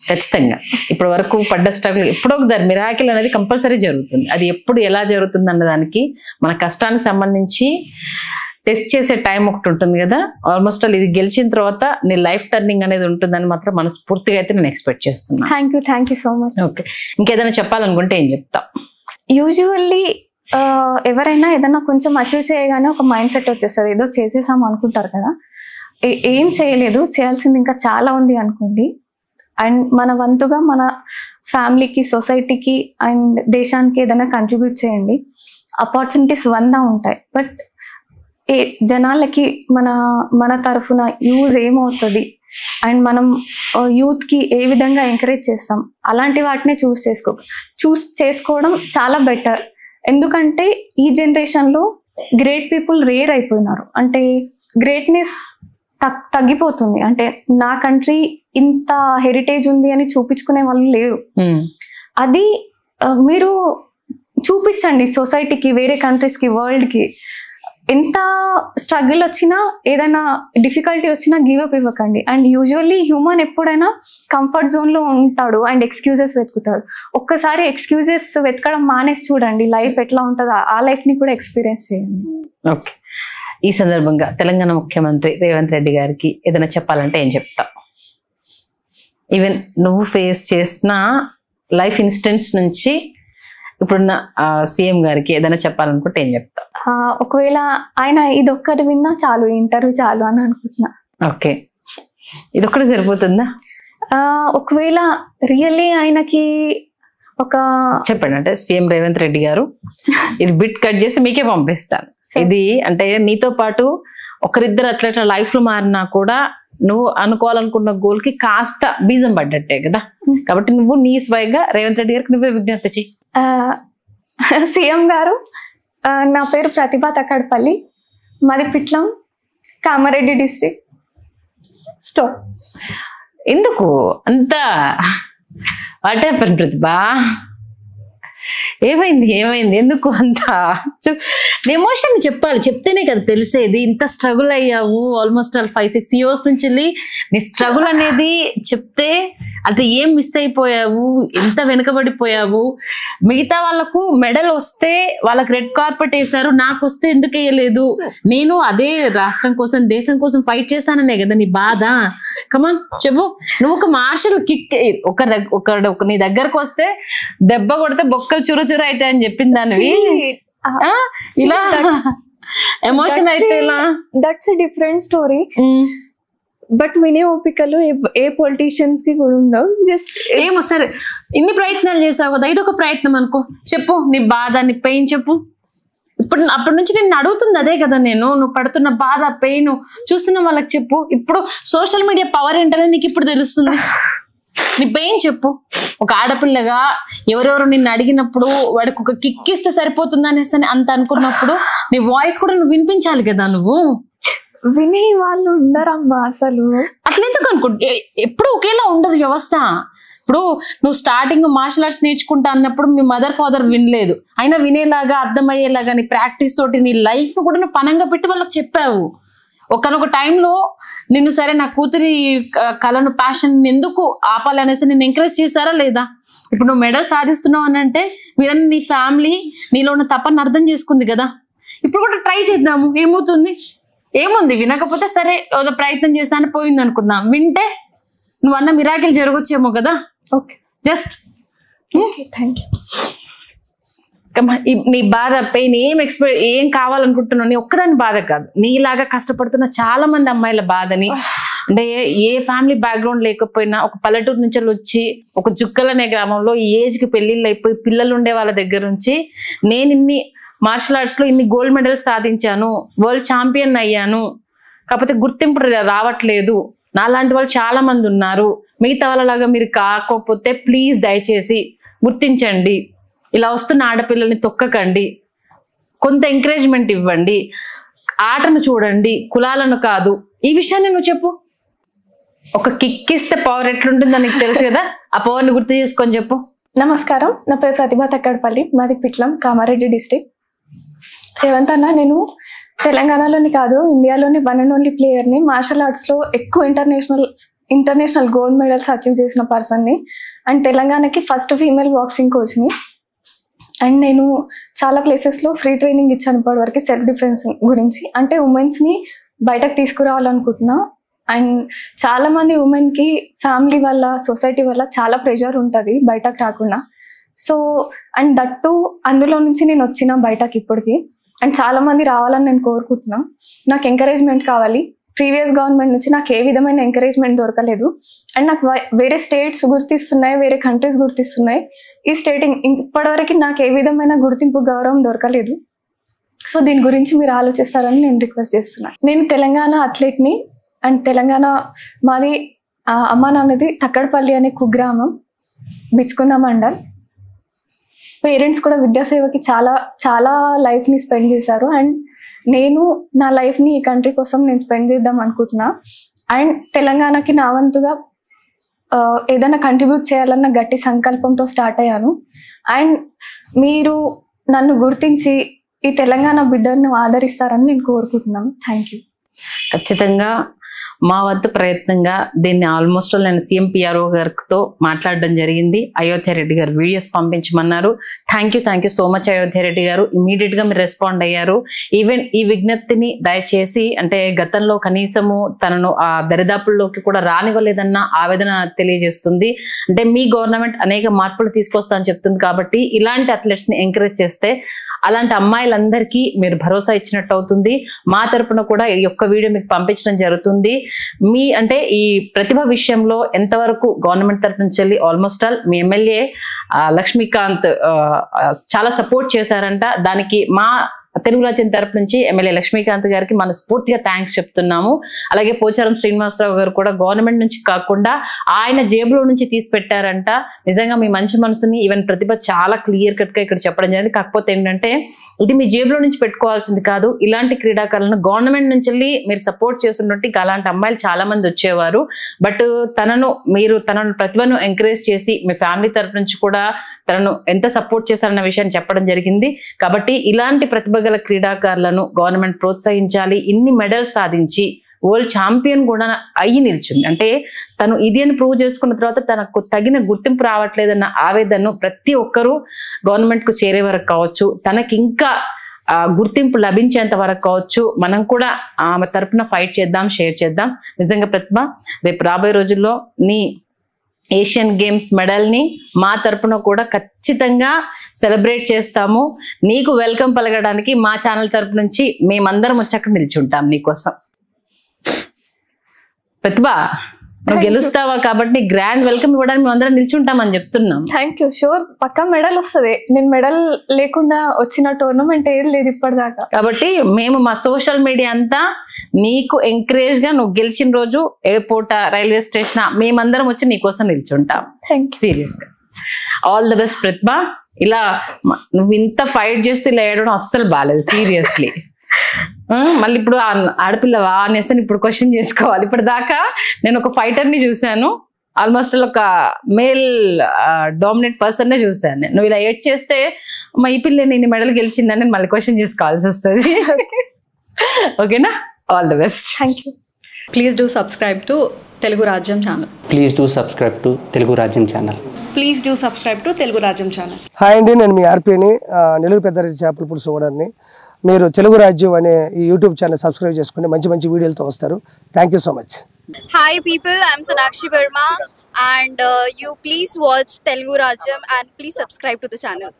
ఖచ్చితంగా. ఇప్పటి వరకు పడ్డ స్ట్రగుల్ ఎప్పుడో ఒకసారి మిరాకిల్ అనేది కంపల్సరీ జరుగుతుంది. అది ఎప్పుడు ఎలా జరుగుతుంది అన్నదానికి మన కష్టానికి సంబంధించి టెస్ట్ చేసే టైం ఒకటి ఉంటుంది కదా. ఆల్మోస్ట్ ఇది గెలిచిన తర్వాత నీ లైఫ్ టర్నింగ్ అనేది ఉంటుందని మాత్రం మనస్ఫూర్తిగా అయితే నేను ఎక్స్పెక్ట్ చేస్తున్నాను. Thank you so much. Okay, ఇంకేదైనా చెప్పాలనుకుంటే ఏం చెప్తా? యూజువల్లీ ఎవరైనా ఏదైనా కొంచెం అచీవ్ చేయగానే ఒక మైండ్ సెట్ వచ్చేస్తుంది, ఏదో చేసేసాం అనుకుంటారు కదా. ఏం చేయలేదు, చేయాల్సింది ఇంకా చాలా ఉంది అనుకోండి. అండ్ మన వంతుగా మన ఫ్యామిలీకి, సొసైటీకి అండ్ దేశానికి ఏదైనా కంట్రిబ్యూట్ చేయండి. ఆపర్చునిటీస్ 100 ఉంటాయి, బట్ జనాలకి మన తరఫున యూజ్ ఏమవుతుంది అండ్ మనం యూత్కి ఏ విధంగా ఎంకరేజ్ చేస్తాం అలాంటి వాటినే చూస్ చేసుకోవడం చాలా బెటర్. ఎందుకంటే ఈ జనరేషన్లో గ్రేట్ పీపుల్ రేర్ అయిపోయినారు. అంటే గ్రేట్నెస్ తగ్గిపోతుంది. అంటే నా కంట్రీ ఇంత హెరిటేజ్ ఉంది అని చూపించుకునే వాళ్ళు లేరు. అది మీరు చూపించండి సొసైటీకి, వేరే కంట్రీస్కి, వరల్డ్కి. ఎంత స్ట్రగుల్ వచ్చినా, ఏదైనా డిఫికల్టీ వచ్చినా గివ్ అప్ ఇవ్వకండి. అండ్ యూజువల్లీ హ్యూమన్ ఎప్పుడైనా కంఫర్ట్ జోన్లో ఉంటాడు అండ్ ఎక్స్క్యూజెస్ వెతుకుతాడు. ఒక్కసారి ఎక్స్క్యూజెస్ వెతకడం మానేసి చూడండి లైఫ్ ఎట్లా ఉంటుందో, ఆ లైఫ్ని కూడా ఎక్స్పీరియన్స్ చేయండి. ఓకే, ఈ సందర్భంగా తెలంగాణ ముఖ్యమంత్రి రేవంత్ రెడ్డి గారికి ఏదైనా చెప్పాలంటే ఏం చెప్తా? ఈవెన్ నువ్వు ఫేస్ చేసిన లైఫ్ ఇన్సిడెంట్స్ నుంచి ఇప్పుడున్న సీఎం గారికి ఏదైనా చెప్పాలనుకుంటే ఏం చెప్తా? ఒకవేళ ఆయన ఇదొక్కటి విన్నా చాలు, ఇంటర్వ్యూ చాలు అని అనుకుంటున్నా. ఓకే, ఇదొక్కటి సరిపోతుందా? ఒకవేళ రియల్లీ ఆయనకి ఒక చెప్పండి, అంటే సీఎం రేవంత్ రెడ్డి గారు ఇది బిట్ కట్ చేసి మీకే పంపిస్తాను. ఇది అంటే నీతో పాటు ఒకరిద్దరు అట్లా లైఫ్ లో మారినా కూడా నువ్వు అనుకోవాలనుకున్న గోల్ కి కాస్త బీజం పడ్డట్టే కదా. కాబట్టి నువ్వు నీ స్వయంగా రేవంత్ రెడ్డి గారికి నువ్వే విజ్ఞప్తి చెయ్యి. సీఎం గారు, నా పేరు ప్రతిభా తక్కడపల్లి, మాది పిట్లం, కామారెడ్డి డిస్ట్రిక్ట్. స్టాప్. ఎందుకు అంత వాట్ హ్యాపెన్ ప్రతిభా? ఏమైంది ఎందుకు అంత ఎమోషన్ చెప్పాలి, చెప్తేనే కదా తెలిసేది. ఇంత స్ట్రగుల్ అయ్యావు ఆల్మోస్ట్ 5-6 years నుంచి నీ స్ట్రగుల్ అనేది చెప్తే అంటే ఏం మిస్ అయిపోయావు, ఎంత వెనుకబడిపోయావు. మిగతా వాళ్ళకు మెడల్ వస్తే వాళ్ళకి రెడ్ కార్పెట్ వేసారు, నాకు వస్తే ఎందుకు వేయలేదు, నేను అదే రాష్ట్రం కోసం దేశం కోసం ఫైట్ చేశాననే కదా నీ బాధ. కమాన్ చెప్పు. నువ్వు ఒక మార్షల్ కిక్ నీ దగ్గరకు వస్తే దెబ్బ కొడితే బొక్కలు చుర అయితే అని చెప్పింది దానివి ఇలా ఎమోషన్ అయితే ఇలా. That's a different story. But వినే ఓపికలు ఏ పొలిటీషియన్స్ కి కూడా ఉండవు. జస్ట్ ఏమో సరే, ఇన్ని ప్రయత్నాలు చేసావు కదా, ఇదొక ప్రయత్నం అనుకో. చెప్పు నీ బాధ, నీ పెయిన్ చెప్పు. ఇప్పుడు అప్పటి నుంచి నేను అడుగుతుంది అదే కదా, నువ్వు పడుతున్న బాధ, పెయిన్ చూస్తున్న వాళ్ళకి చెప్పు. ఇప్పుడు సోషల్ మీడియా పవర్ ఏంటనేది నీకు ఇప్పుడు తెలుస్తుంది. నీ పెయిన్ చెప్పు. ఒక ఆడపిల్లగా ఎవరెవరు నిన్ను అడిగినప్పుడు వాడికి ఒక కిక్ ఇస్తే సరిపోతుంది అనేసి అంత అనుకున్నప్పుడు నీ వాయిస్ కూడా నువ్వు వినిపించాలి కదా. నువ్వు వినే వాళ్ళు ఉండరమ్మా అసలు. అట్లెందుకు అనుకుంటే ఎప్పుడు ఒకేలా ఉండదు వ్యవస్థ. ఇప్పుడు నువ్వు స్టార్టింగ్ మార్షల్ ఆర్ట్స్ నేర్చుకుంటా అన్నప్పుడు మీ మదర్ ఫాదర్ వినలేదు, అయినా వినేలాగా అర్థమయ్యేలాగా నీ ప్రాక్టీస్ తోటి నీ లైఫ్ కూడా నువ్వు పనంగా పెట్టి వాళ్ళకి చెప్పావు. ఒకనొక టైంలో నిన్ను సరే నా కూతురి కళను, ప్యాషన్ ఎందుకు ఆపాలనేసి నేను ఎంకరేజ్ చేశారా లేదా? ఇప్పుడు నువ్వు మెడల్ సాధిస్తున్నావు అని అంటే వీరని నీ ఫ్యామిలీ నీలో ఉన్న తపని అర్థం చేసుకుంది కదా. ఇప్పుడు కూడా ట్రై చేద్దాము, ఏముంది వినకపోతే సరే ఏదో ప్రయత్నం చేస్తాను పోయింది అనుకుందాం. వింటే నువ్వు అన్న మిరాకిల్ జరగొచ్చేమో కదా. Okay, just thank you. నీ బాధ పెయిన్ ఏం కావాలనుకుంటున్నావు, నీ ఒక్కదాని బాధ కాదు, నీలాగా కష్టపడుతున్న చాలా మంది అమ్మాయిల బాధని, అంటే ఏ ఫ్యామిలీ బ్యాక్గ్రౌండ్ లేకపోయినా ఒక పల్లెటూరు నుంచి వచ్చి ఒక జుక్కల్ అనే గ్రామంలో ఈ ఏజ్ కి పెళ్లిళ్ళు అయిపోయి పిల్లలు ఉండే వాళ్ళ దగ్గర నుంచి నేను ఇన్ని మార్షల్ ఆర్ట్స్ లో ఇన్ని గోల్డ్ మెడల్స్ సాధించాను, వరల్డ్ ఛాంపియన్ అయ్యాను, కాకపోతే గుర్తింపు రావట్లేదు, నాలాంటి వాళ్ళు చాలా మంది ఉన్నారు, మిగతా వాళ్ళలాగా మీరు కాకపోతే ప్లీజ్ దయచేసి గుర్తించండి, ఇలా వస్తున్న ఆడపిల్లల్ని తొక్కకండి, కొంత ఎంకరేజ్మెంట్ ఇవ్వండి, ఆటను చూడండి, కులాలను కాదు, ఈ విషయాన్ని నువ్వు చెప్పు. ఒక కిక్ ఇస్తే పవర్ ఎట్లుంటుందో నీకు తెలుసు కదా, ఆ పవర్ని గుర్తు చేసుకొని చెప్పు. నమస్కారం, నా పేరు ప్రతిభ తక్కడపల్లి, మాది పిట్లం, కామారెడ్డి డిస్టిక్. రేవంత్ అన్న, నేను తెలంగాణలోని కాదు ఇండియాలోని వన్ అండ్ ఓన్లీ ప్లేయర్ని, మార్షల్ ఆర్ట్స్లో ఎక్కువ ఇంటర్నేషనల్ గోల్డ్ మెడల్స్ అచీవ్ చేసిన పర్సన్ని, అండ్ తెలంగాణకి ఫస్ట్ ఫీమేల్ బాక్సింగ్ కోచ్ని. అండ్ నేను చాలా ప్లేసెస్లో ఫ్రీ ట్రైనింగ్ ఇచ్చాను ఇప్పటివరకు సెల్ఫ్ డిఫెన్స్ గురించి, అంటే ఉమెన్స్ని బయటకు తీసుకురావాలనుకుంటున్నా. అండ్ చాలామంది ఉమెన్కి ఫ్యామిలీ వల్ల, సొసైటీ వల్ల చాలా ప్రెషర్ ఉంటుంది బయటకు రాకుండా. సో అండ్ దట్టు అందులో నుంచి నేను వచ్చిన బయటకు ఇప్పటికి, అండ్ చాలామంది రావాలని నేను కోరుకుంటున్నా. నాకు ఎంకరేజ్మెంట్ కావాలి. ప్రీవియస్ గవర్నమెంట్ నుంచి నాకు ఏ విధమైన ఎంకరేజ్మెంట్ దొరకలేదు. అండ్ నాకు వేరే స్టేట్స్ గుర్తిస్తున్నాయి, వేరే కంట్రీస్ గుర్తిస్తున్నాయి, ఈ స్టేట్ ఇప్పటివరకు నాకు ఏ విధమైన గుర్తింపు, గౌరవం దొరకలేదు. సో దీని గురించి మీరు ఆలోచిస్తారని నేను రిక్వెస్ట్ చేస్తున్నాను. నేను తెలంగాణ అథ్లెట్ని. అండ్ తెలంగాణ మాది అమ్మ నాన్నది తక్కడపల్లి అనే కుగ్రామం, బిచ్చుకుంద మండల్. పేరెంట్స్ కూడా విద్యాసేవకి చాలా చాలా లైఫ్ని స్పెండ్ చేశారు. అండ్ నేను నా లైఫ్ని ఈ కంట్రీ కోసం నేను స్పెండ్ చేద్దాం అనుకుంటున్నా. అండ్ తెలంగాణకి నా వంతుగా ఏదైనా కంట్రిబ్యూట్ చేయాలన్న గట్టి సంకల్పంతో స్టార్ట్ అయ్యాను. అండ్ మీరు నన్ను గుర్తించి ఈ తెలంగాణ బిడ్డను ఆదరిస్తారని నేను కోరుకుంటున్నాను. Thank you. ఖచ్చితంగా మా వద్ద ప్రయత్నంగా దీన్ని ఆల్మోస్ట్ నేను సీఎం పిఆర్ఓ గారితో మాట్లాడడం జరిగింది. అయోధ్య రెడ్డి గారు వీడియోస్ పంపించమన్నారు. Thank you so much Ayodhya Reddy garu. Immediate గా మీరు రెస్పాండ్ అయ్యారు. ఈవెన్ ఈ విజ్ఞప్తిని దయచేసి, అంటే గతంలో కనీసము తనను ఆ దరిదాపుల్లోకి కూడా రానివ్వలేదన్న ఆవేదన తెలియజేస్తుంది. అంటే మీ గవర్నమెంట్ అనేక మార్పులు తీసుకొస్తా అని చెప్తుంది కాబట్టి ఇలాంటి అథ్లెట్స్ ని ఎంకరేజ్ చేస్తే అలాంటి అమ్మాయిలందరికీ మీరు భరోసా ఇచ్చినట్టు అవుతుంది. మా తరపున కూడా ఈ యొక్క వీడియో మీకు పంపించడం జరుగుతుంది. మీ అంటే ఈ ప్రతిభ విషయంలో ఎంతవరకు గవర్నమెంట్ తరపు నుంచి వెళ్ళి ఆల్మోస్ట్ ఆల్ మీ ఎమ్మెల్యే లక్ష్మీకాంత్ చాలా సపోర్ట్ చేశారంట. దానికి మా తెలుగు రాజ్యం తరపు నుంచి ఎమ్మెల్యే లక్ష్మీకాంత్ గారికి మనస్ఫూర్తిగా థ్యాంక్స్ చెప్తున్నాము. అలాగే పోచారం శ్రీనివాసరావు గారు కూడా గవర్నమెంట్ నుంచి కాకుండా ఆయన జేబులో నుంచి తీసి పెట్టారంట. నిజంగా మీ మంచి మనసుని ఈవెన్ ప్రతిభ చాలా క్లియర్ కట్ గా ఇక్కడ చెప్పడం జరిగింది. కాకపోతే ఏంటంటే ఇది మీ జేబులో నుంచి పెట్టుకోవాల్సింది కాదు. ఇలాంటి క్రీడాకారులను గవర్నమెంట్ నుంచి వెళ్ళి మీరు సపోర్ట్ చేస్తున్నట్టు అలాంటి అమ్మాయిలు చాలా మంది వచ్చేవారు. బట్ తనను ప్రతిభను ఎంకరేజ్ చేసి మీ ఫ్యామిలీ తరపు నుంచి కూడా తనను ఎంత సపోర్ట్ చేశారన్న విషయాన్ని చెప్పడం జరిగింది. కాబట్టి ఇలాంటి ప్రతిభ గల క్రీడాకారులను గవర్నమెంట్ ప్రోత్సహించాలి. ఇన్ని మెడల్స్ సాధించి వరల్డ్ ఛాంపియన్ కూడా అయ్యి నిల్చుంది అంటే తను ఇది అని ప్రూవ్ చేసుకున్న తర్వాత తనకు తగిన గుర్తింపు రావట్లేదన్న ఆవేదనను ప్రతి ఒక్కరూ గవర్నమెంట్ కు చేరే వరకు కావచ్చు, తనకి ఇంకా గుర్తింపు లభించేంత వరకు కావచ్చు, మనం కూడా ఆమె తరపున ఫైట్ చేద్దాం, షేర్ చేద్దాం. నిజంగా ప్రతిభ, రేపు రాబోయే రోజుల్లో నీ ఏషియన్ గేమ్స్ మెడల్ ని మా తరపున కూడా ఖచ్చితంగా సెలబ్రేట్ చేస్తాము. నీకు వెల్కమ్ పలకడానికి మా ఛానల్ తరపు నుంచి మేమందరం వచ్చాక నిల్చుంటాం నీకోసం. ప్రతిభ, నువ్వు గెలుస్తావా కాబట్టి గ్రాండ్ వెల్కమ్ ఇవ్వడానికి మేము అందరం నిల్చుంటామని చెప్తున్నాం. Thank you. షూర్, పక్కా మెడల్ వస్తుంది. నేను మెడల్ లేకుండా వచ్చిన టోర్నమెంట్ ఏది లేదు ఇప్పటిదాకా. కాబట్టి మేము మా సోషల్ మీడియా అంతా నీకు ఎంకరేజ్ గా నువ్వు గెలిచిన రోజు ఎయిర్పోర్ట్, రైల్వే స్టేషన్ మేమందరం వచ్చి నీకోసం నిల్చుంటాం. సీరియస్ గా ఆల్ ది బెస్ట్ ప్రతిభ. ఇలా నువ్వు ఇంత ఫైట్ చేస్తూ ఇలా ఏడవడం అస్సలు బాగాలేదు, సీరియస్లీ. మళ్ళీ ఇప్పుడు ఆడపిల్లవా అనేసి ఇప్పుడు క్వశ్చన్ చేసుకోవాలి. ఇప్పుడు దాకా నేను ఒక ఫైటర్ ని చూశాను, ఆల్మోస్ట్ ఒక మేల్ డామినేట్ పర్సన్ నే చూశాను. నువ్వు ఇలా ఏడ్ చేస్తే మా ఈ పిల్ల నేను మెడల్ గెలిచిందని మళ్ళీ క్వశ్చన్ చేసుకోవాల్సి వస్తుంది. ఓకేనా? All the best. Thank you. Please do subscribe to Telugu Rajyam channel. Please do subscribe to Telugu Rajyam channel. Please do subscribe to Telugu Rajyam channel. Hi అండి, నేను మీ ఆర్పీని, నెల్లూరు పెద్దారెడ్డి చేపల పులుసు ఓనర్ని. మీరు తెలుగు రాజ్యం అనే ఈ యూట్యూబ్ ఛానల్ సబ్స్క్రైబ్ చేసుకుని మంచి మంచి వీడియోలతో వస్తారు. Thank you so much. Hi people, I'm Sonakshi Verma and you please watch Telugu Rajyam and please subscribe to the channel.